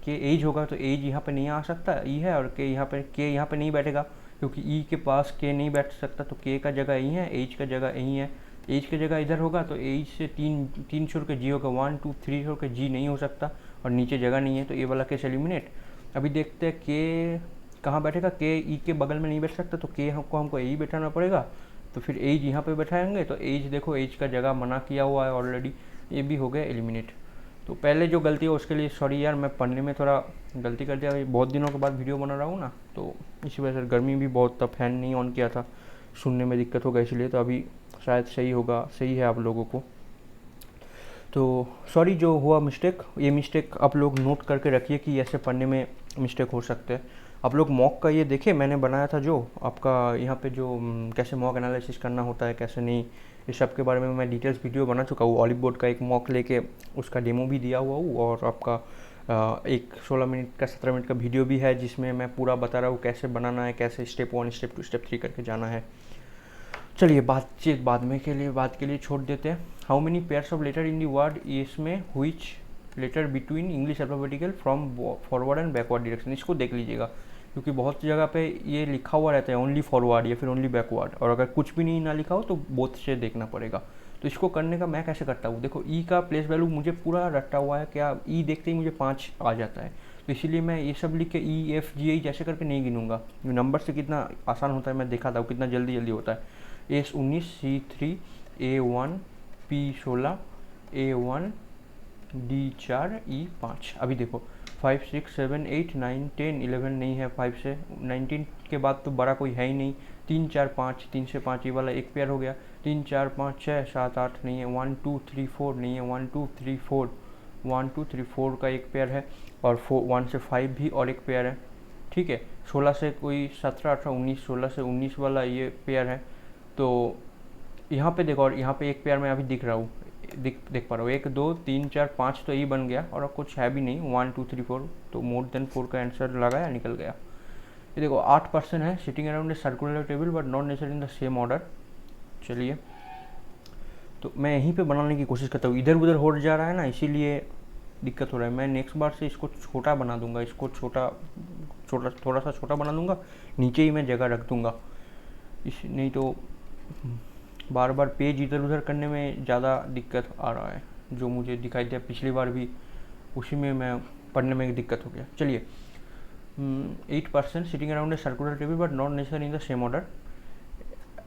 K एज होगा, तो एज यहाँ पे नहीं आ सकता, E है। और K यहाँ पे नहीं बैठेगा, क्योंकि E के पास K नहीं बैठ सकता, तो K का जगह यहीं है, एज का जगह यहीं है। एज की जगह इधर होगा, तो एज से 3 छोड़ के जी होगा, 1 2 3 छोड़ के जी नहीं हो सकता, और नीचे जगह नहीं है, तो ये वाला केस एलिमिनेट। अभी देखते हैं के कहाँ बैठेगा। के ई के बगल में नहीं बैठ सकता, तो के हमको यही बैठाना पड़ेगा। तो फिर एज यहाँ पे बैठाएंगे, तो एज देखो, एज का जगह मना किया हुआ है ऑलरेडी, ये भी हो गया एलिमिनेट। तो पहले जो गलती है उसके लिए सॉरी यार, मैं पढ़ने में थोड़ा गलती कर दिया। बहुत दिनों के बाद वीडियो बना रहा हूँ ना, तो इसी वजह से गर्मी भी बहुत था, फैन नहीं ऑन किया था, सुनने में दिक्कत होगा, इसलिए। तो अभी शायद सही होगा, सही है आप लोगों को। तो सॉरी जो हुआ मिस्टेक, ये मिस्टेक आप लोग नोट करके रखिए कि ऐसे पढ़ने में मिस्टेक हो सकते हैं। आप लोग मॉक का ये देखिए, मैंने बनाया था जो आपका यहाँ पे जो कैसे मॉक एनालिसिस करना होता है, कैसे नहीं, इस सब के बारे में मैं डिटेल्स वीडियो बना चुका हूँ। ऑलिव बोर्ड का एक मॉक लेके उसका डेमो भी दिया हुआ हूँ, और आपका एक 16 मिनट का 17 मिनट का वीडियो भी है, जिसमें मैं पूरा बता रहा हूँ कैसे बनाना है, कैसे स्टेप 1 स्टेप 2 स्टेप 3 करके जाना है। चलिए बातचीत बात के लिए छोड़ देते हैं। How many pairs of letter in the word, इसमें which letter between English alphabetical from forward and backward direction, इसको देख लीजिएगा, क्योंकि बहुत जगह पे ये लिखा हुआ रहता है ओनली फॉरवर्ड या फिर ओनली बैकवर्ड, और अगर कुछ भी नहीं ना लिखा हो तो बोथ से देखना पड़ेगा। तो इसको करने का मैं कैसे करता हूँ, देखो ई का प्लेस वैल्यू मुझे पूरा रटा हुआ है, क्या ई देखते ही मुझे 5 आ जाता है, तो इसीलिए मैं ये सब लिख के ई एफ जी आई जैसे करके नहीं गिनूंगा। नंबर से कितना आसान होता है मैं दिखाता हूँ, कितना जल्दी होता है। S 19 C3 A1 P16 A1 D4 E5। अभी देखो 5 6 7 8 9 10 11 नहीं है, 5 से 19 के बाद तो बड़ा कोई है ही नहीं। 3 4 5, 3 से 5 ये वाला एक पेयर हो गया। 3 4 5 6 7 8 नहीं है, 1 2 3 4 नहीं है, 1 2 3 4 1 2 3 4 का एक पेयर है, और 1 से 5 भी और एक पेयर है, ठीक है। 16 से कोई 17 18 19, 16 से 19 वाला ये पेयर है। तो यहाँ पे देखो, और यहाँ पे एक पेयर में अभी दिख रहा हूँ, देख पा रहा हूँ, 1 2 3 4 5 तो ये बन गया, और अब कुछ है भी नहीं, 1 2 3 4, तो मोर देन 4 का आंसर लगाया, निकल गया। ये देखो 8% है sitting around a circular table but not necessary in the same order. चलिए तो मैं यहीं पे बनाने की कोशिश करता हूँ, इधर उधर हो जा रहा है ना, इसीलिए दिक्कत हो रहा है। मैं नेक्स्ट बार से इसको छोटा बना दूंगा, इसको थोड़ा सा छोटा बना दूंगा, नीचे ही मैं जगह रख दूंगा, इस नहीं तो बार बार पेज इधर उधर करने में ज़्यादा दिक्कत आ रहा है। जो मुझे दिखाई दिया पिछली बार भी, उसी में मैं पढ़ने में दिक्कत हो गया। चलिए, 8% sitting around a circular table but not necessary in the same order.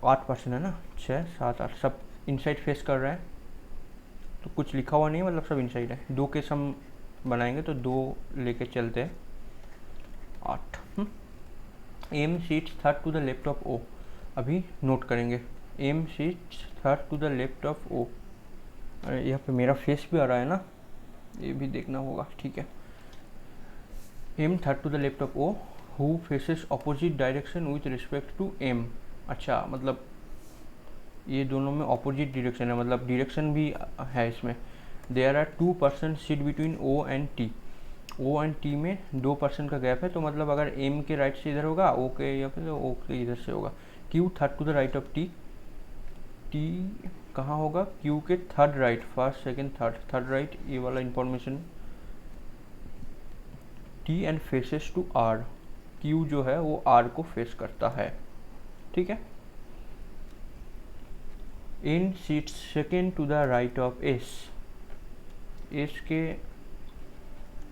8% है ना, 6, 7, 8 सब इनसाइड फेस कर रहे हैं, तो कुछ लिखा हुआ नहीं है, मतलब सब इनसाइड है। 2 केस हम बनाएंगे तो 2 लेके चलते हैं। 8 M seats third to the left of O. अभी नोट करेंगे, M seats third to the left of O. अरे यहाँ पे मेरा फेस भी आ रहा है ना, ये भी देखना होगा, ठीक है। M third to the left of O who faces opposite direction with respect to M. अच्छा, मतलब ये दोनों में अपोजिट डायरेक्शन है, मतलब डायरेक्शन भी है इसमें। There are 2% seat between O and T. O and T में 2% का गैप है, तो मतलब अगर एम के राइट से इधर होगा, ओ के या फिर ओ के इधर से होगा। Q third to the right of T. T कहाँ होगा, क्यू के third right, first second third right, ये वाला information. T and faces to R. Q जो है वो आर को फेस करता है, ठीक है। N seat second to the right of S. S के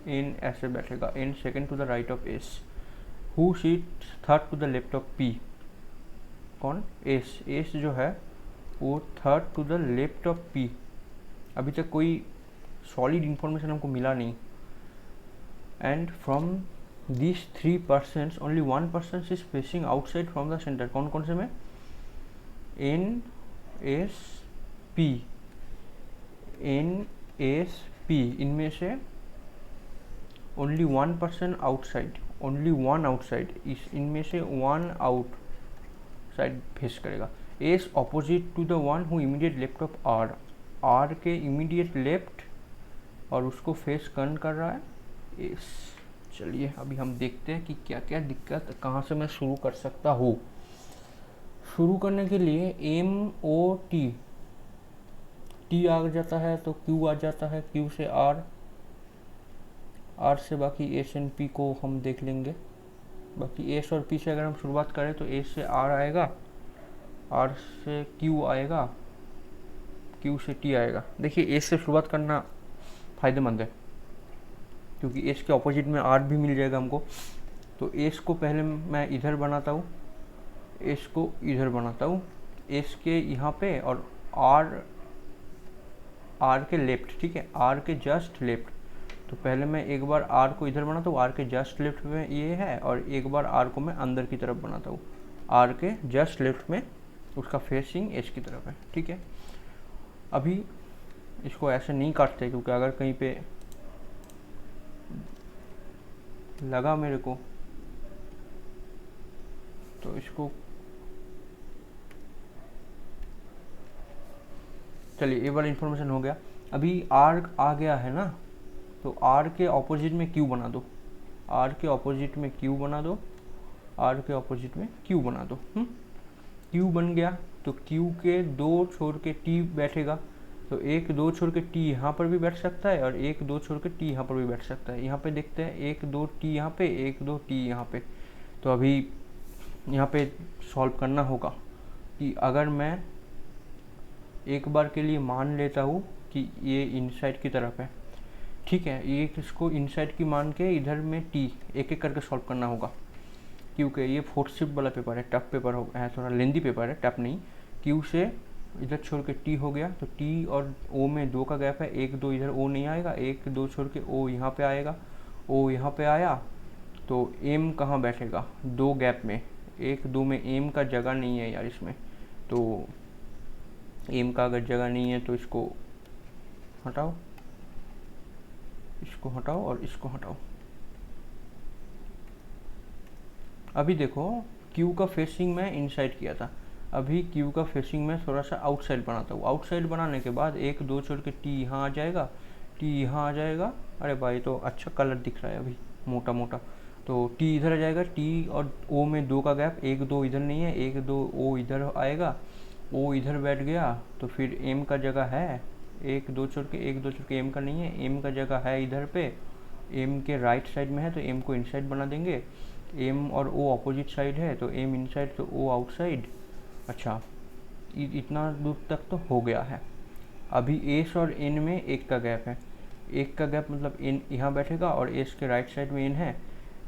इन ऐसे बैठेगा, N second to the right of S. Who seat third to the left of P. कौन, एस। एस जो है वो third to the left of P. अभी तक कोई सॉलिड इंफॉर्मेशन हमको मिला नहीं। And from this 3% only 1% is facing outside from the centre. कौन कौन से में, N S P, N S P, इनमें से ओनली 1% आउटसाइड, ओनली 1 आउटसाइड, इनमें से 1 आउटसाइड फेस करेगा। S opposite to the one who immediate left of R. R के इमीडिएट लेफ्ट और उसको फेस कर रहा है एस। चलिए अभी हम देखते हैं कि क्या क्या दिक्कत, कहाँ से मैं शुरू कर सकता हूँ। शुरू करने के लिए एम ओ टी, टी आ जाता है तो क्यू आ जाता है, क्यू से आर, आर से बाकी एस एंड पी को हम देख लेंगे। बाकी एस और पी से अगर हम शुरुआत करें तो एस से आर आएगा, आर से क्यू आएगा, क्यू से टी आएगा। देखिए एस से शुरुआत करना फ़ायदेमंद है, क्योंकि एस के ऑपोजिट में आर भी मिल जाएगा हमको। तो एस को पहले मैं इधर बनाता हूँ, एस को इधर बनाता हूँ, एस के यहाँ पे, और आर, आर के लेफ्ट, ठीक है, आर के जस्ट लेफ्ट। तो पहले मैं एक बार आर को इधर बनाता हूँ, आर के जस्ट लेफ्ट में ये है, और एक बार आर को मैं अंदर की तरफ बनाता हूँ, आर के जस्ट लेफ्ट में, उसका फेसिंग एस की तरफ है, ठीक है। अभी इसको ऐसे नहीं काटते, क्योंकि अगर कहीं पे लगा मेरे को तो इसको, चलिए ये वाला इन्फॉर्मेशन हो गया। अभी आर आ गया है ना, तो आर के ऑपोजिट में क्यू बना दो, आर के ऑपोजिट में क्यू बना दो, आर के ऑपोजिट में क्यू बना दो। क्यू बन गया तो क्यू के 2 छोड़ के टी बैठेगा, तो 1 2 छोड़ के टी यहाँ पर भी बैठ सकता है, और 1 2 छोड़ के टी यहाँ पर भी बैठ सकता है। यहाँ पे देखते हैं, 1 2 टी यहाँ पे, 1 2 टी यहाँ पे। तो अभी यहाँ पे सॉल्व करना होगा कि अगर मैं एक बार के लिए मान लेता हूँ कि ये इनसाइड की तरफ है, ठीक है, ये इसको इनसाइड की मान के इधर में टी एक एक करके सॉल्व करना होगा, क्योंकि ये 4th शिफ्ट वाला पेपर है, टफ पेपर है, थोड़ा लेंदी पेपर है, टफ नहीं। क्यू से इधर छोड़ के टी हो गया, तो टी और ओ में 2 का गैप है, 1 2 इधर ओ नहीं आएगा, 1 2 छोड़ के ओ यहाँ पे आएगा, ओ यहाँ पे आया, तो एम कहाँ बैठेगा, 2 गैप में, 1 2 में एम का जगह नहीं है यार इसमें, तो एम का अगर जगह नहीं है तो इसको हटाओ, इसको हटाओ और इसको हटाओ। अभी देखो क्यू का फेसिंग मैं इनसाइड किया था, अभी क्यू का फेसिंग मैं थोड़ा सा आउटसाइड बनाता हूँ। आउटसाइड बनाने के बाद 1 2 छोड़ के टी यहाँ आ जाएगा, टी यहाँ आ जाएगा, अरे भाई तो अच्छा कलर दिख रहा है अभी मोटा मोटा, तो टी इधर आ जाएगा, टी और ओ में 2 का गैप, 1 2 इधर नहीं है, 1 2 ओ इधर आएगा, ओ इधर बैठ गया, तो फिर एम का जगह है, 1 2 छोड़ के, 1 2 छोड़ के एम का नहीं है, एम का जगह है इधर पे, एम के राइट साइड में है, तो एम को इनसाइड बना देंगे। एम और ओ अपोजिट साइड है, तो एम इनसाइड तो ओ आउटसाइड। अच्छा, इतना दूर तक तो हो गया है। अभी एस और एन में 1 का गैप है, 1 का गैप मतलब एन यहाँ बैठेगा और एस के राइट साइड में एन है,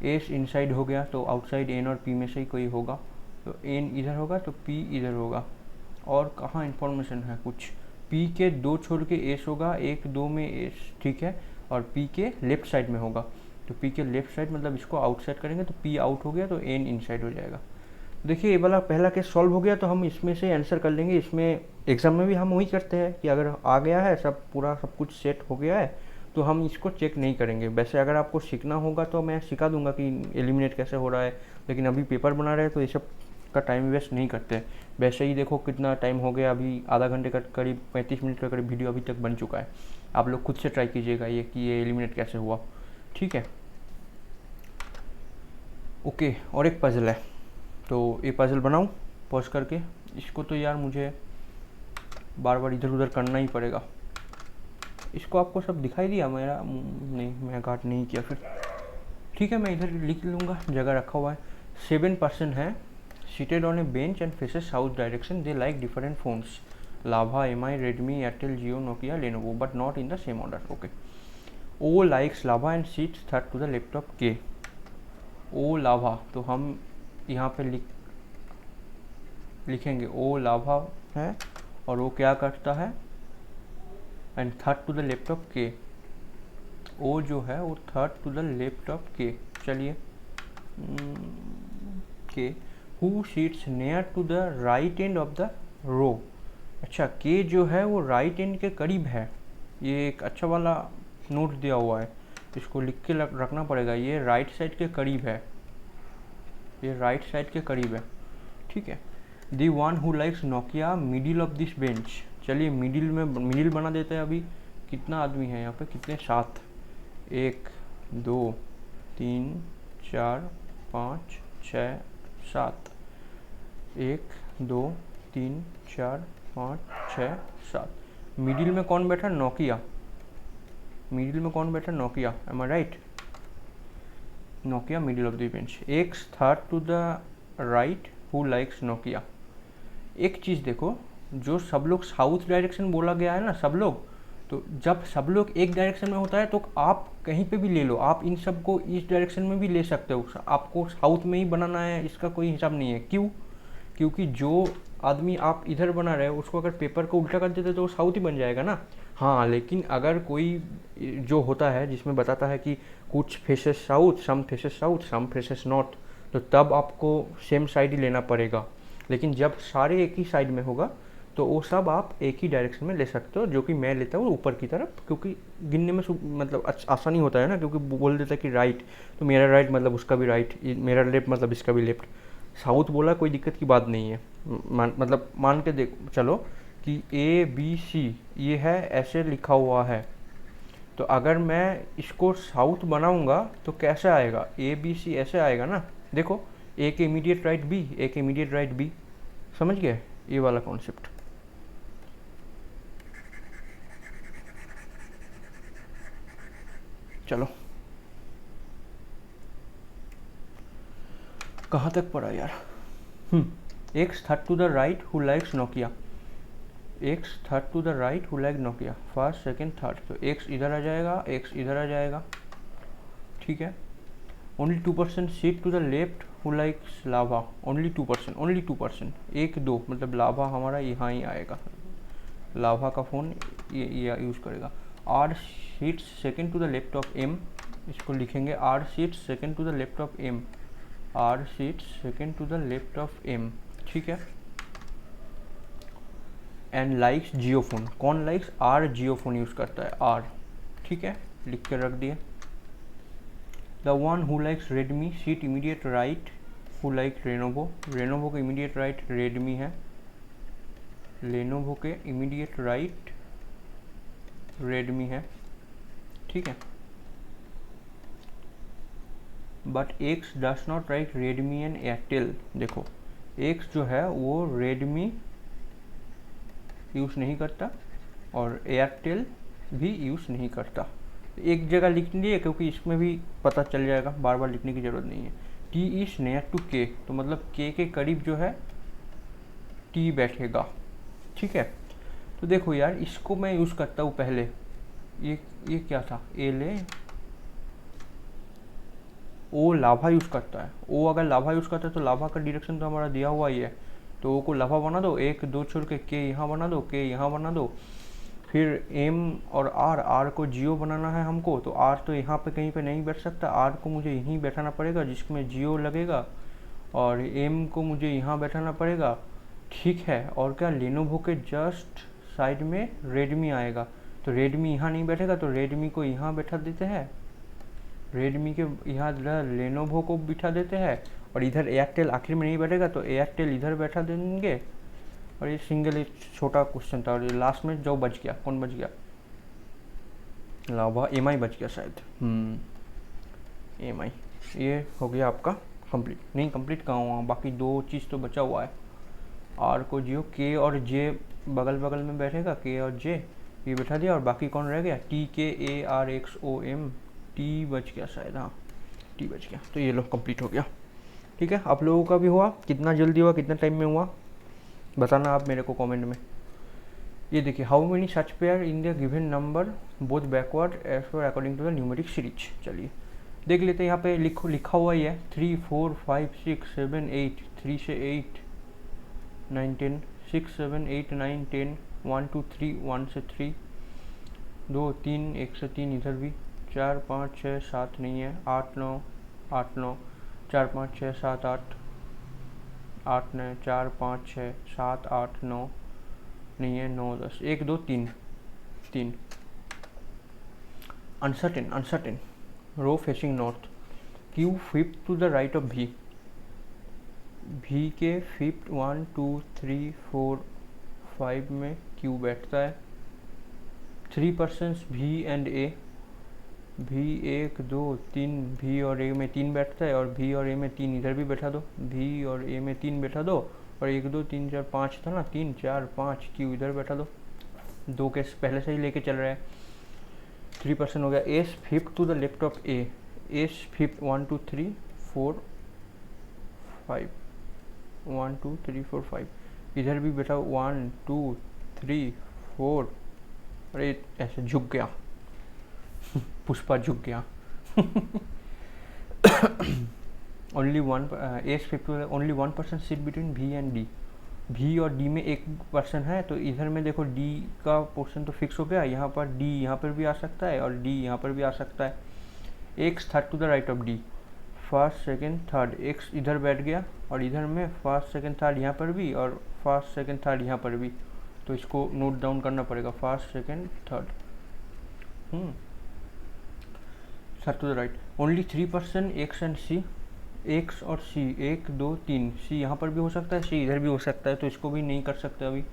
एस इनसाइड हो गया तो आउटसाइड एन और पी में से ही कोई होगा, तो एन इधर होगा तो पी इधर होगा। और कहाँ इन्फॉर्मेशन है कुछ, पी के 2 छोड़ के एस होगा, 1 2 में एस, ठीक है, और पी के लेफ्ट साइड में होगा, तो पी के लेफ्ट साइड मतलब इसको आउटसाइड करेंगे तो पी आउट हो गया तो एन इनसाइड हो जाएगा। देखिए ये वाला पहला केस सॉल्व हो गया तो हम इसमें से आंसर कर लेंगे। इसमें एग्ज़ाम में भी हम वही करते हैं कि अगर आ गया है सब पूरा सब कुछ सेट हो गया है तो हम इसको चेक नहीं करेंगे। वैसे अगर आपको सीखना होगा तो मैं सिखा दूंगा कि एलिमिनेट कैसे हो रहा है, लेकिन अभी पेपर बना रहे हैं तो ये सब का टाइम वेस्ट नहीं करते। वैसे ही देखो कितना टाइम हो गया, अभी आधा घंटे का करीब 35 मिनट का करीब वीडियो अभी तक बन चुका है। आप लोग खुद से ट्राई कीजिएगा ये कि ये एलिमिनेट कैसे हुआ, ठीक है। ओके, और एक पजल है तो ये पजल बनाऊं पॉज करके। इसको तो यार मुझे बार बार इधर उधर करना ही पड़ेगा। इसको आपको सब दिखाई दिया मेरा? नहीं, मैं काट नहीं किया फिर, ठीक है, मैं इधर लिख लूँगा, जगह रखा हुआ है। 7 पर्सन है seated on a bench and faces south direction, they like different phones, Lava, Mi, Redmi, Airtel, Jio, Nokia, Lenovo, but not in the same order. Okay, O likes Lava and seats third to the laptop के। O लाभा, तो हम यहाँ पे लिखेंगे ओ लाभा है और वो क्या करता है, and third to the laptop के, ओ जो है वो third to the laptop K, चलिए K, who sits near to the right end of the row. अच्छा, के जो है वो राइट एंड के करीब है, ये एक अच्छा वाला नोट दिया हुआ है, इसको लिख के रखना पड़ेगा। ये राइट साइड के करीब है, ये राइट साइड के करीब है, ठीक है। The one who likes Nokia middle of this bench, चलिए मिडिल में मिडिल बना देते हैं। अभी कितना आदमी है यहाँ पे, कितने, 7, 1 2 3 4 5 6 7, 1 2 3 4 5 6 7। मिडिल में कौन बैठा? नोकिया। मिडिल में कौन बैठा? Nokia, M I right? Nokia middle of the bench. X third to the right who likes Nokia. एक चीज़ देखो, जो सब लोग साउथ डायरेक्शन बोला गया है ना, सब लोग, तो जब सब लोग एक डायरेक्शन में होता है तो आप कहीं पे भी ले लो, आप इन सब को इस डायरेक्शन में भी ले सकते हो, आपको साउथ में ही बनाना है, इसका कोई हिसाब नहीं है। क्यों? क्योंकि जो आदमी आप इधर बना रहे हो उसको अगर पेपर को उल्टा कर देते तो वो साउथ ही बन जाएगा ना। हाँ, लेकिन अगर कोई जो होता है जिसमें बताता है कि कुछ फेसेस साउथ, सम फेसेस साउथ, सम फेसेस नॉर्थ, तो तब आपको सेम साइड ही लेना पड़ेगा। लेकिन जब सारे एक ही साइड में होगा तो वो सब आप एक ही डायरेक्शन में ले सकते हो, जो कि मैं लेता हूँ ऊपर की तरफ, क्योंकि गिनने में मतलब आसानी होता है ना, क्योंकि बोल देता है कि राइट, तो मेरा राइट मतलब उसका भी राइट, मेरा लेफ्ट मतलब इसका भी लेफ्ट। साउथ बोला कोई दिक्कत की बात नहीं है, मतलब मान के देख चलो कि ABC ये है, ऐसे लिखा हुआ है, तो अगर मैं इसको साउथ बनाऊंगा तो कैसे आएगा? ABC ऐसे आएगा ना, देखो, ए के इमीडिएट राइट बी, ए के इमीडिएट राइट बी, समझ गए ये वाला कॉन्सेप्ट। चलो, कहाँ तक पढ़ा यार? X third to the right who likes Nokia, X third to the right who like Nokia, first second third, तो एक्स इधर आ जाएगा, एक्स इधर आ जाएगा, ठीक है। Only 2% seat to the left who likes Lava, only 2%, only 2%, 1 2 मतलब लाभा हमारा यहाँ ही आएगा, लाभा का फ़ोन ये यूज़ करेगा। R seats second to the left of M, इसको लिखेंगे R seats second to the left of M, R seats second to the left of M, ठीक है। एंड लाइक्स जियो फोन, कौन likes? R Jio phone use करता है, R, ठीक है, लिख के रख दिए। The one who likes Redmi seat immediate right who like Lenovo, Lenovo के इमीडिएट राइट रेडमी है, लेनोवो के इमीडिएट राइट रेडमी है, ठीक है। But x does not right Redmi and Airtel, देखो एक्स जो है वो रेडमी यूज़ नहीं करता और एयरटेल भी यूज़ नहीं करता। एक जगह लिख लिए क्योंकि इसमें भी पता चल जाएगा, बार बार लिखने की ज़रूरत नहीं है। टी इज नियर टू के, तो मतलब के करीब जो है टी बैठेगा, ठीक है। तो देखो यार, इसको मैं यूज़ करता हूँ पहले। ये क्या था, ए ले, ओ लाभा यूज़ करता है। ओ अगर लाभा यूज़ करता है तो लाभा का डायरेक्शन तो हमारा दिया हुआ ही है, तो ओ को लाभा बना दो, 1 2 छोड़ के यहाँ बना दो, के यहाँ बना दो। फिर एम और आर को जियो बनाना है हमको, तो आर तो यहाँ पे कहीं पे नहीं बैठ सकता, आर को मुझे यहीं बैठाना पड़ेगा जिसमें जियो लगेगा, और एम को मुझे यहाँ बैठाना पड़ेगा। ठीक है, और क्या, लेनोवो के जस्ट साइड में रेडमी आएगा, तो रेडमी यहाँ नहीं बैठेगा, तो रेडमी को यहाँ बैठा देते हैं, रेडमी के यहाँ लेनोवो को बिठा देते हैं, और इधर एयरटेल आखिर में नहीं बैठेगा, तो एयरटेल इधर बैठा देंगे। और ये सिंगल एक छोटा क्वेश्चन था, और ये लास्ट में जो बच गया, कौन बच गया, लाभा, एम आई बच गया शायद। एम आई, ये हो गया आपका कंप्लीट। नहीं, कंप्लीट कहाँ हुआ, बाकी 2 चीज़ तो बचा हुआ है। आर को जियो, के और जे बगल बगल में बैठेगा, के और जे ये बैठा दिया, और बाकी कौन रह गया, T K A R X O M, T बच गया शायद, हाँ टी बच गया। तो ये लो कंप्लीट हो गया। ठीक है, आप लोगों का भी हुआ, कितना जल्दी हुआ, कितना टाइम में हुआ, बताना आप मेरे को कमेंट में। ये देखिए, how many such pair in the given number both backward as per according to the numeric series. चलिए देख लेते हैं, यहाँ पे लिखा हुआ ही है 3 4 5 6 7 8, 3 से 8 9 10, 6 7 8 9 10, 1 2 3, 1 से 3, 2 3, 1 से 3 इधर भी, 4 5 6 7 नहीं है, 8 9 8 9, 4 5 6 7 8 8 9, 4 5 6 7 8 9 नहीं है, 9 10, 1 2 3 3। Uncertain row facing north, Q fifth to the right of B, B के फिफ्थ 1 2 3 4 5 में क्यू बैठता है। 3 पर्सन्स भी एंड ए, भी 1 2 3, भी और ए में 3 बैठता है, और भी और ए में 3 इधर भी बैठा दो, भी और ए में 3 बैठा दो, और 1 2 3 4 5 था ना, 3 4 5 क्यू इधर बैठा दो, 2 केस पहले से ही लेके चल रहा है। 3 पर्सन हो गया। S fifth to the left of A, S fifth 1 2 3 4 5, 1 2 3 4 5 इधर भी बैठा 1 2 3 4, अरे ऐसे झुक गया पुष्पा झुक गया only one S fifth only 1 person sit between भी एंड डी, भी और डी में 1 पर्सन है, तो इधर में देखो डी का पोर्शन तो फिक्स हो गया, यहाँ पर डी यहाँ पर भी आ सकता है, और डी यहाँ पर भी आ सकता है। X third to the right of D, first second third, X इधर बैठ गया, और इधर में फर्स्ट सेकंड थर्ड यहाँ पर भी, और फर्स्ट सेकंड थर्ड यहाँ पर भी, तो इसको नोट डाउन करना पड़ेगा, first second third. Third to the right, only 3 person X and C, X और सी 1 2 3, सी यहाँ पर भी हो सकता है, सी इधर भी हो सकता है, तो इसको भी नहीं कर सकते अभी।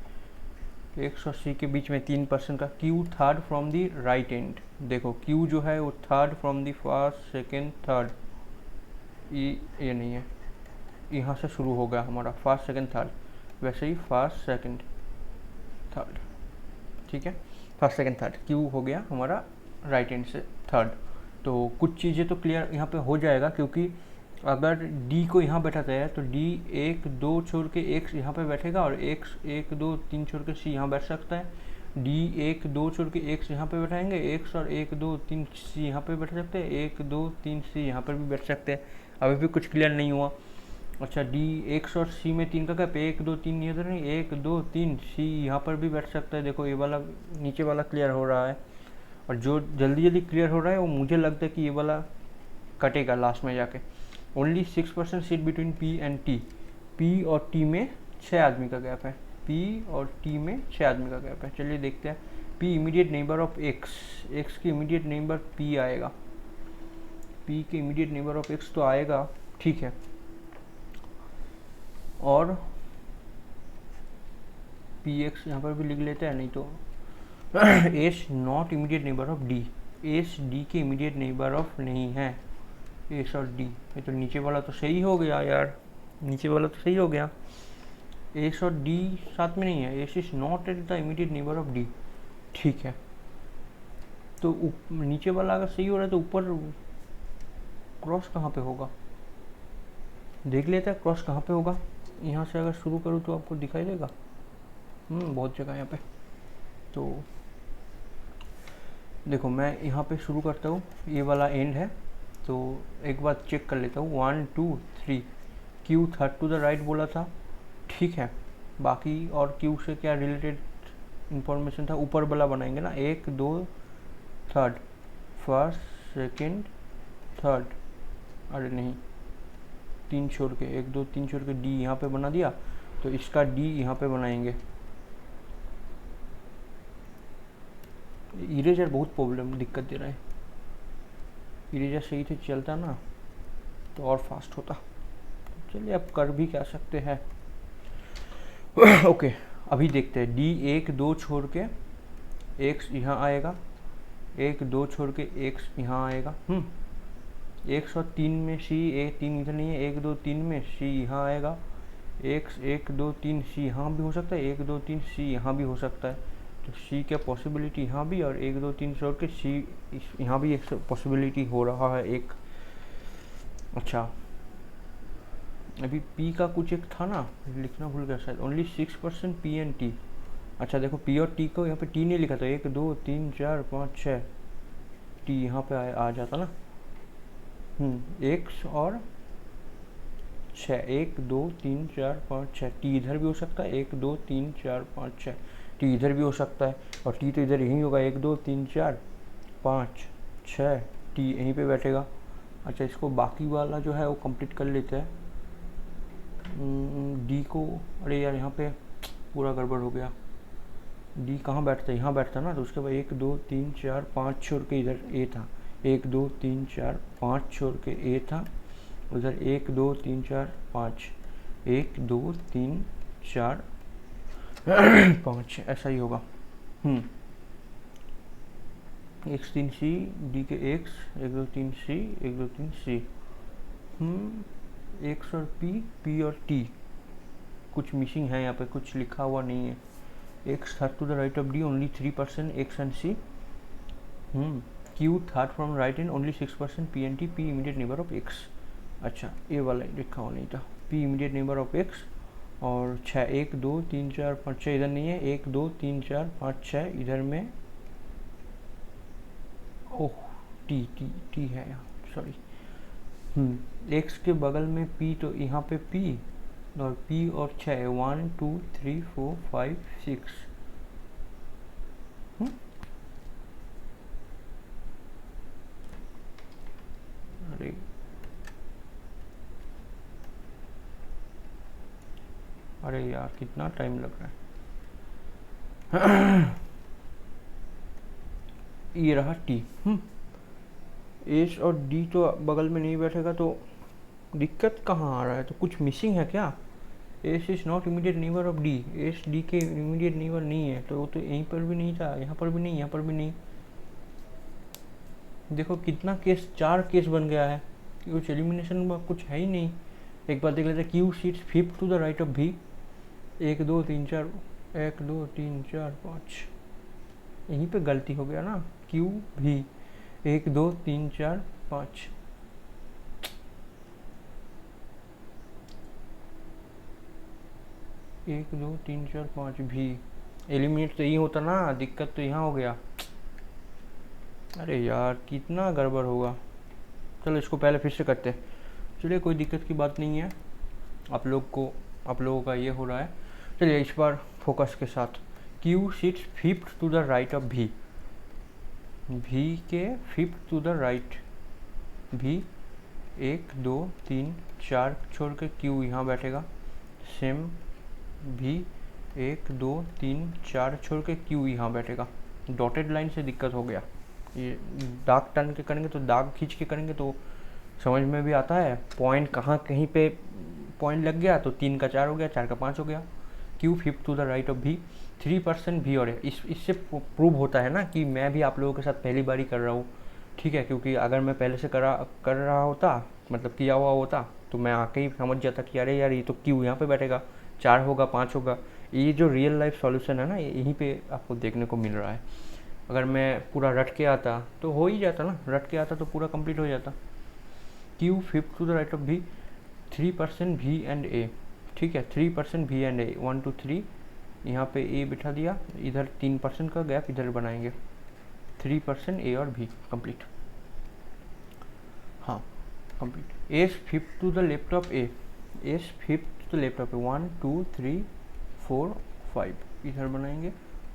एक्स और सी के बीच में 3 पर्सन का, Q third from the right and, देखो क्यू जो है वो third from the first second third, ये नहीं है, यहाँ से शुरू हो गया हमारा फर्स्ट सेकंड थर्ड, वैसे ही फर्स्ट सेकंड थर्ड। ठीक है, फर्स्ट सेकंड थर्ड, क्यू हो गया हमारा राइट एंड से थर्ड। तो कुछ चीज़ें तो क्लियर यहाँ पे हो जाएगा, क्योंकि अगर डी को यहाँ बैठाता है तो डी 1 2 छोड़ के एक्स यहाँ पे बैठेगा, और एक्स 1 2 3 छोड़ के सी यहाँ बैठ सकता है, डी 1 2 छोड़ के एक्स यहाँ पे बैठाएंगे, एक्स और 1 2 3 सी यहाँ पे बैठ सकते हैं, 1 2 3 सी यहाँ पर भी बैठ सकते हैं। अभी भी कुछ क्लियर नहीं हुआ। अच्छा, डी एक्स और सी में 3 का गैप, 1 2 3 इधर नहीं, 1 2 3 सी यहाँ पर भी बैठ सकता है। देखो ये वाला नीचे वाला क्लियर हो रहा है, और जो जल्दी जल्दी क्लियर हो रहा है वो मुझे लगता है कि ये वाला कटेगा लास्ट में जाके। Only 6 person seat between P and T, P और टी में 6 आदमी का गैप है, पी और टी में 6 आदमी का गैप है। चलिए देखते हैं, P immediate neighbour of x, x की इमीडिएट नेबर पी आएगा, पी के इमीडिएट नेबर ऑफ एक्स तो आएगा, ठीक है, और पी एक्स यहाँ पर भी लिख लेते हैं, नहीं तो S not immediate neighbour of D, S D के इमीडिएट नेबर ऑफ नहीं है, एस और डी। ये तो नीचे वाला तो सही हो गया यार, नीचे वाला तो सही हो गया, एस और डी साथ में नहीं है, S is not at the immediate neighbour of D. ठीक है, तो नीचे वाला अगर सही हो रहा है तो ऊपर क्रॉस कहाँ पे होगा, देख लेते हैं क्रॉस कहाँ पे होगा। यहाँ से अगर शुरू करूँ तो आपको दिखाई देगा, बहुत जगह यहाँ पे। तो देखो मैं यहाँ पे शुरू करता हूँ, ये वाला एंड है, तो एक बार चेक कर लेता हूँ। 1 2 3 Q third to the right बोला था, ठीक है। बाकी और क्यू से क्या रिलेटेड इंफॉर्मेशन था, ऊपर वाला बनाएंगे ना, 1 2 थर्ड, फर्स्ट सेकंड थर्ड, अरे नहीं, 3 छोड़ के 1 2 3 छोड़ के डी यहाँ पे बना दिया, तो इसका डी यहाँ पे बनाएंगे। इरेजर बहुत प्रॉब्लम दिक्कत दे रहा है, इरेजर सही से चलता ना तो और फास्ट होता। चलिए अब कर भी क्या सकते हैं। ओके अभी देखते हैं, डी 1 2 छोड़ के एक्स यहाँ आएगा, 1 2 छोड़ के एक्स यहाँ आएगा। 103 में सी, 3 इधर नहीं है, 1 2 3 में सी यहाँ आएगा, एक्स 1 2 3 सी यहाँ भी हो सकता है, 1 2 3 सी यहाँ भी हो सकता है। तो सी क्या पॉसिबिलिटी यहाँ भी, और 1 2 3 छोड़ के सी यहाँ भी एक पॉसिबिलिटी हो रहा है एक। अच्छा अभी पी का कुछ एक था ना, लिखना भूल गया शायद, ओनली 6% पी एंड टी। अच्छा देखो पी और टी को यहाँ पे टी नहीं लिखा था, 1 2 3 4 5 6 टी यहाँ पे आ जाता ना। एक्स और 6, 1 2 3 4 5 6, टी इधर भी हो सकता है, 1 2 3 4 5 6, टी इधर भी हो सकता है, और टी तो इधर यहीं होगा, 1 2 3 4 5 6, टी यहीं पे बैठेगा। अच्छा इसको बाकी वाला जो है वो कंप्लीट कर लेते हैं। डी को, अरे यार यहाँ पे पूरा गड़बड़ हो गया, डी कहाँ बैठता है, यहाँ बैठता ना, तो उसके बाद 1 2 3 4 5 छोड़ के इधर ए था, 1 2 3 4 5 छोड़ के ए था, उधर 1 2 3 4 5, 1 2 3 4 5, ऐसा ही होगा। एक्स 3 सी, डी के एक्स 1 2 3 सी 1 2 3 सी। एक्स और पी और टी कुछ मिसिंग है यहाँ पे, कुछ लिखा हुआ नहीं है। X third to the right of D only 3% X and C. Q third from right and only 6% P and T, P immediate neighbour of X. अच्छा ये वाला लिखा हुआ नहीं था, P immediate neighbour of x. और 6 1 2 3 4 5 6 इधर नहीं है, 1 2 3 4 5 6 इधर में, ओह टी टी टी है यहाँ, सॉरी। एक्स के बगल में पी, तो यहाँ पे पी और पी और 6, 1 2 3 4 5 6। अरे अरे यार कितना टाइम लग रहा है। ये रहा टी। एच और डी तो बगल में नहीं बैठेगा, तो दिक्कत कहाँ आ रहा है, तो कुछ मिसिंग है क्या। H is not immediate neighbour of D, H D के इमीडिएट नेबर नहीं है, तो वो तो यहीं पर भी नहीं था, यहाँ पर भी नहीं, यहाँ पर भी नहीं। देखो कितना केस, 4 केस बन गया है, कुछ एलिमिनेशन में कुछ है ही नहीं। एक बार देख लेते हैं, Q seats fifth to the right of B, 1 2 3 4 1 2 3 4 5, यहीं पे गलती हो गया ना, क्यू भी 1 2 3 4 5। एक 2 3 4 5 भी एलिमिनेट तो यही होता ना, दिक्कत तो यहाँ हो गया। अरे यार कितना गड़बड़ होगा। चलो इसको पहले फिर से करते हैं। चलिए कोई दिक्कत की बात नहीं है, आप लोगों का ये हो रहा है। चलिए इस बार फोकस के साथ, Q sits fifth to the right of B, B के फिफ्थ टू द राइट, भी 1 2 3 4 छोड़ के क्यू यहाँ बैठेगा, सेम भी 1 2 3 4 छोड़ के क्यू यहाँ बैठेगा। डॉटेड लाइन से दिक्कत हो गया, ये दाग टर्न के करेंगे तो दाग खींच के करेंगे तो समझ में भी आता है, पॉइंट कहाँ कहीं पे पॉइंट लग गया तो 3 का 4 हो गया, 4 का 5 हो गया। Q fifth to the right of B, 3% भी, और इससे प्रूव होता है ना कि मैं भी आप लोगों के साथ पहली बारी कर रहा हूँ, ठीक है। क्योंकि अगर मैं पहले से कर रहा होता, मतलब किया हुआ होता, तो मैं आके ही समझ जाता कि अरे यार ये तो क्यू यहाँ पे बैठेगा, 4 होगा 5 होगा। ये जो रियल लाइफ सॉल्यूशन है ना, यहीं पे आपको देखने को मिल रहा है। अगर मैं पूरा रट के आता तो हो ही जाता ना, रट के आता तो पूरा कंप्लीट हो जाता। Q fifth to the right of B, 3% भी एंड ए, ठीक है, 3% भी एंड ए, 1 2 3 यहाँ पे ए बिठा दिया, इधर 3% का गैप इधर बनाएंगे, 3% ए और बी, कंप्लीट। हाँ complete. S fifth to the left of A, S fifth to the left of A, 1 2 3 4 5 इधर बनाएंगे,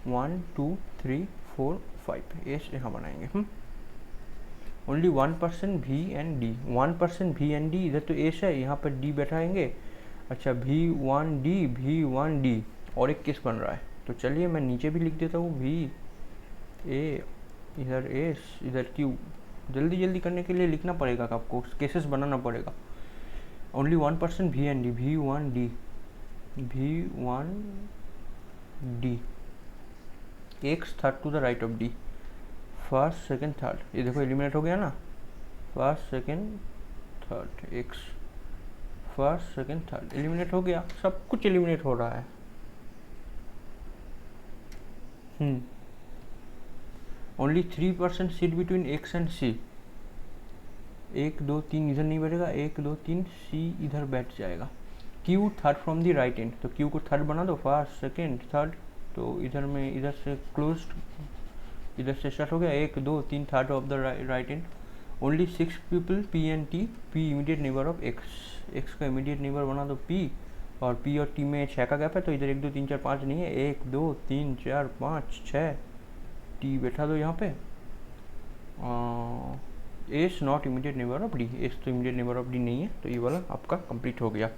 1 2 3 4 5 एस यहाँ बनाएंगे। Only 1% B and D, 1% B and D, इधर तो एस है, यहाँ पर डी बैठाएंगे। अच्छा V1D, V1D, और एक केस बन रहा है, तो चलिए मैं नीचे भी लिख देता हूँ, V A, इधर एस, इधर क्यू। जल्दी जल्दी करने के लिए लिखना पड़ेगा आपको, केसेस बनाना पड़ेगा। Only 1% B and D, V1D, V1D, X third to the right of D, first second third, ये देखो एलिमिनेट हो गया ना, first second third, X first second third eliminate हो गया, सब कुछ एलिमिनेट हो रहा है। Only 3% seat between X and C, 1 2 3 इधर नहीं बैठेगा, 1 2 3 सी इधर बैठ जाएगा। Q third from the right and, तो क्यू को थर्ड बना दो, फर्स्ट सेकेंड थर्ड, तो इधर में इधर से क्लोज, इधर से स्टार्ट हो गया, 1 2 3 third of the right and. Only 6 people P and T, P immediate neighbour of x, x का इमीडिएट नेबर बना दो पी, और पी और टी में 6 का गैप है, तो इधर 1 2 3 4 5 नहीं है, 1 2 3 4 5 6, टी बैठा दो यहाँ पे। S not immediate neighbour of D, S तो इमीडिएट नेबर ऑफ डी नहीं है, तो ये वाला आपका कंप्लीट हो गया।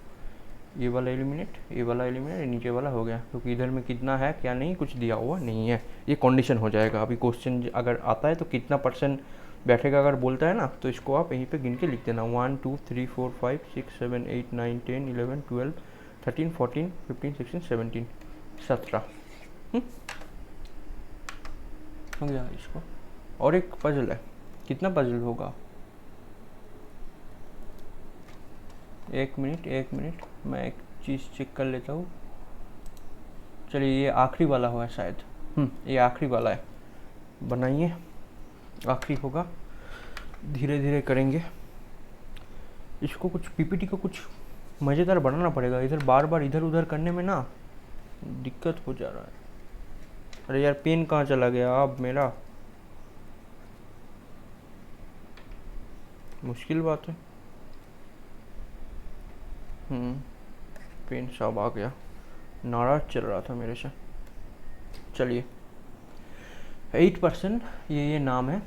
ये वाला एलिमिनेट, ये वाला एलिमिनेट, नीचे वाला हो गया, क्योंकि इधर में कितना है क्या नहीं कुछ दिया हुआ नहीं है, ये कंडीशन हो जाएगा। अभी क्वेश्चन अगर आता है तो कितना परसेंट बैठेगा अगर बोलता है ना, तो इसको आप यहीं पे गिन के लिख देना, 1 2 3 4 5 6 7 8 9 10 11 12 13 14 15 16 17 17 हो गया इसको। और एक पजल है, कितना पजल होगा, एक मिनट मैं एक चीज़ चेक कर लेता हूँ। चलिए ये आखिरी वाला हुआ है शायद, ये आखिरी वाला है, बनाइए, आखिरी होगा, धीरे धीरे करेंगे इसको। कुछ पीपीटी को कुछ मज़ेदार बनाना पड़ेगा, इधर बार बार इधर उधर करने में ना दिक्कत हो जा रहा है। अरे यार पेन कहाँ चला गया अब मेरा, मुश्किल बात है। पेन साहब आ गया, नाराज चल रहा था मेरे से। चलिए 8% ये नाम है,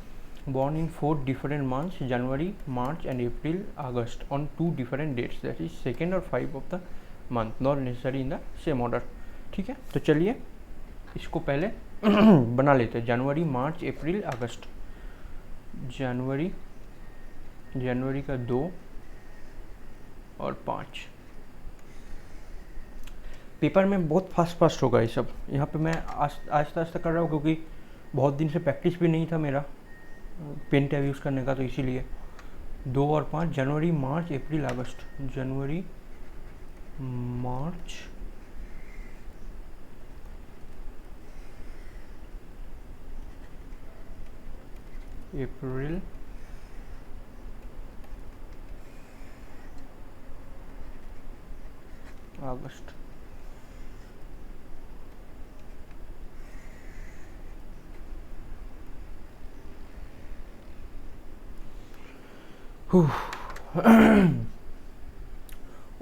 born in 4 different months, January, March and April, August, on 2 different dates, that is 2nd और 5 of the month, not necessary in the same order। ठीक है, तो चलिए इसको पहले बना लेते हैं, जनवरी मार्च अप्रैल अगस्त। जनवरी का 2 और 5, पेपर में बहुत फास्ट होगा ये सब। यहाँ पे मैं आस्ता कर रहा हूँ, क्योंकि बहुत दिन से प्रैक्टिस भी नहीं था मेरा पेन टैब यूज़ करने का, तो इसीलिए 2 और 5, जनवरी मार्च अप्रैल अगस्त, जनवरी मार्च अप्रैल अगस्त।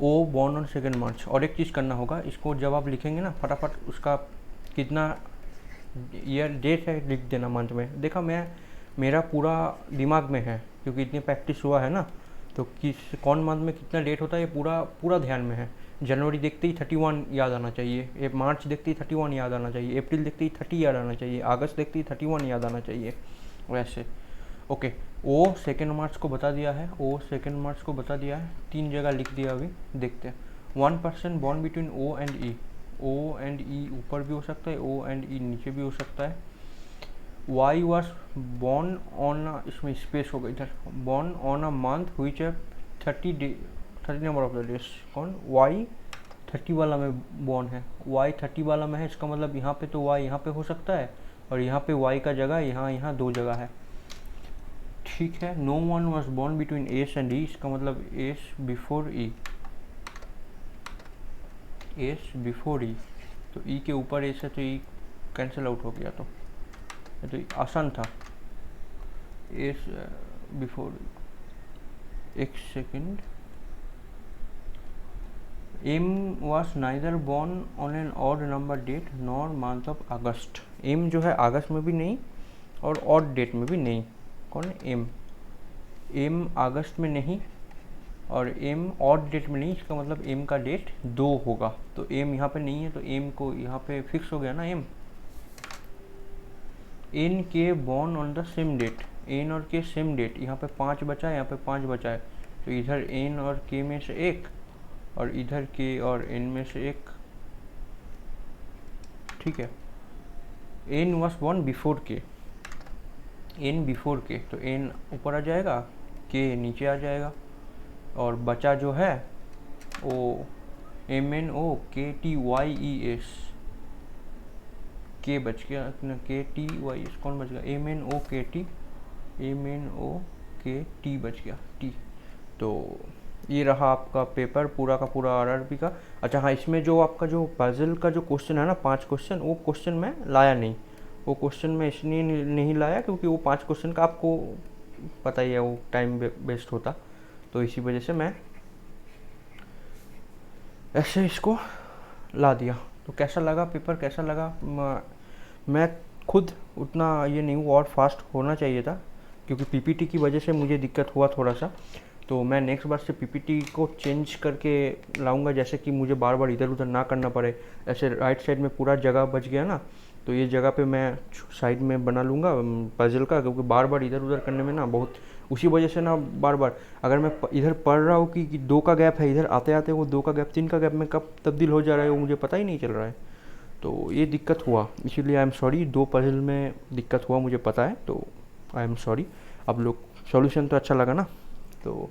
ओ बॉर्न ऑन 2 मार्च। और एक चीज़ करना होगा, इसको जब आप लिखेंगे ना फटाफट उसका कितना ईयर डेट है लिख देना मंथ में। देखा मेरा पूरा दिमाग में है, क्योंकि इतनी प्रैक्टिस हुआ है ना, तो कौन मंथ में कितना डेट होता है ये पूरा ध्यान में है। जनवरी देखते ही 31 याद आना चाहिए, मार्च देखते ही 31 याद आना चाहिए, अप्रैल देखते ही 30 याद आना चाहिए, अगस्त देखते ही 31 याद आना चाहिए, वैसे। ओके, ओ 2 मार्च को बता दिया है, 3 जगह लिख दिया। अभी देखते हैं, 1% born between O and E, O and E ऊपर भी हो सकता है, ओ एंड ई नीचे भी हो सकता है। वाई वॉज बॉर्न ऑन, इसमें स्पेस होगा इधर, born on a month which है 30 नंबर ऑफ द डेज। कौन, वाई 30 वाला में बॉर्न है, वाई 30 वाला में है, इसका मतलब यहाँ पे तो वाई यहाँ पे हो सकता है, और यहाँ पे वाई का जगह यहाँ 2 जगह है। ठीक है, no one was born between S and E, इसका मतलब एस बिफोर ई, तो ई के ऊपर ए से तो ई कैंसिल आउट हो गया, तो ये तो आसान था। ए बिफोर, एक second, M was neither born on an odd number date nor month of August. M जो है अगस्त में भी नहीं और ऑड डेट में भी नहीं। कौन है एम? एम अगस्त में नहीं और एम ऑड डेट में नहीं, इसका मतलब एम का डेट 2 होगा। तो एम यहाँ पे नहीं है, तो एम को यहाँ पे फिक्स हो गया ना M. N K born on the same date, N और के सेम डेट, यहाँ पे 5 बचा है, यहाँ पे 5 बचा है, तो इधर एन और के में से एक और इधर के और एन में से एक, ठीक है। एन वॉज बॉर्न बिफोर के, एन बिफोर के, तो एन ऊपर आ जाएगा, के नीचे आ जाएगा, और बचा जो है वो एम एन ओ के टी वाई ई एस, के बच गया, के टी वाई एस कौन बच गया? एम एन ओ के टी, एम एन ओ के टी बच गया, टी। तो ये रहा आपका पेपर पूरा का पूरा आरआरबी का। अच्छा हाँ, इसमें जो आपका जो पजल का जो क्वेश्चन है ना, 5 क्वेश्चन, वो क्वेश्चन मैं लाया नहीं। वो क्वेश्चन मैं इसलिए नहीं लाया क्योंकि वो 5 क्वेश्चन का आपको पता ही है वो टाइम वेस्ट होता, तो इसी वजह से मैं ऐसे इसको ला दिया। तो कैसा लगा पेपर, कैसा लगा? मैं खुद उतना ये नहीं हूँ, और फास्ट होना चाहिए था क्योंकि पीपीटी की वजह से मुझे दिक्कत हुआ थोड़ा सा। तो मैं नेक्स्ट बार से पीपीटी को चेंज करके लाऊंगा, जैसे कि मुझे बार बार इधर उधर ना करना पड़े। ऐसे राइट साइड में पूरा जगह बच गया ना, तो ये जगह पे मैं साइड में बना लूँगा पजल का, क्योंकि बार बार इधर उधर करने में ना बहुत, उसी वजह से ना बार बार अगर मैं इधर पढ़ रहा हूँ कि 2 का गैप है, इधर आते आते वो 2 का गैप 3 का गैप में कब तब्दील हो जा रहा है वो मुझे पता ही नहीं चल रहा है। तो ये दिक्कत हुआ, इसीलिए आई एम सॉरी। 2 पजल में दिक्कत हुआ मुझे पता है, तो आई एम सॉरी। अब लोग सॉल्यूशन तो अच्छा लगा ना, तो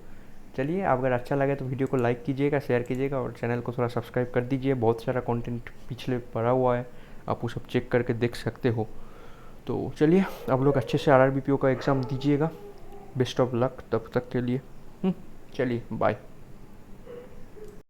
चलिए, अगर अच्छा लगे तो वीडियो को लाइक कीजिएगा, शेयर कीजिएगा और चैनल को थोड़ा सब्सक्राइब कर दीजिए। बहुत सारा कंटेंट पिछले पड़ा हुआ है, आप वो सब चेक करके देख सकते हो। तो चलिए, आप लोग अच्छे से आरआरबी पीओ का एग्ज़ाम दीजिएगा। बेस्ट ऑफ लक तब तक के लिए। चलिए, बाय।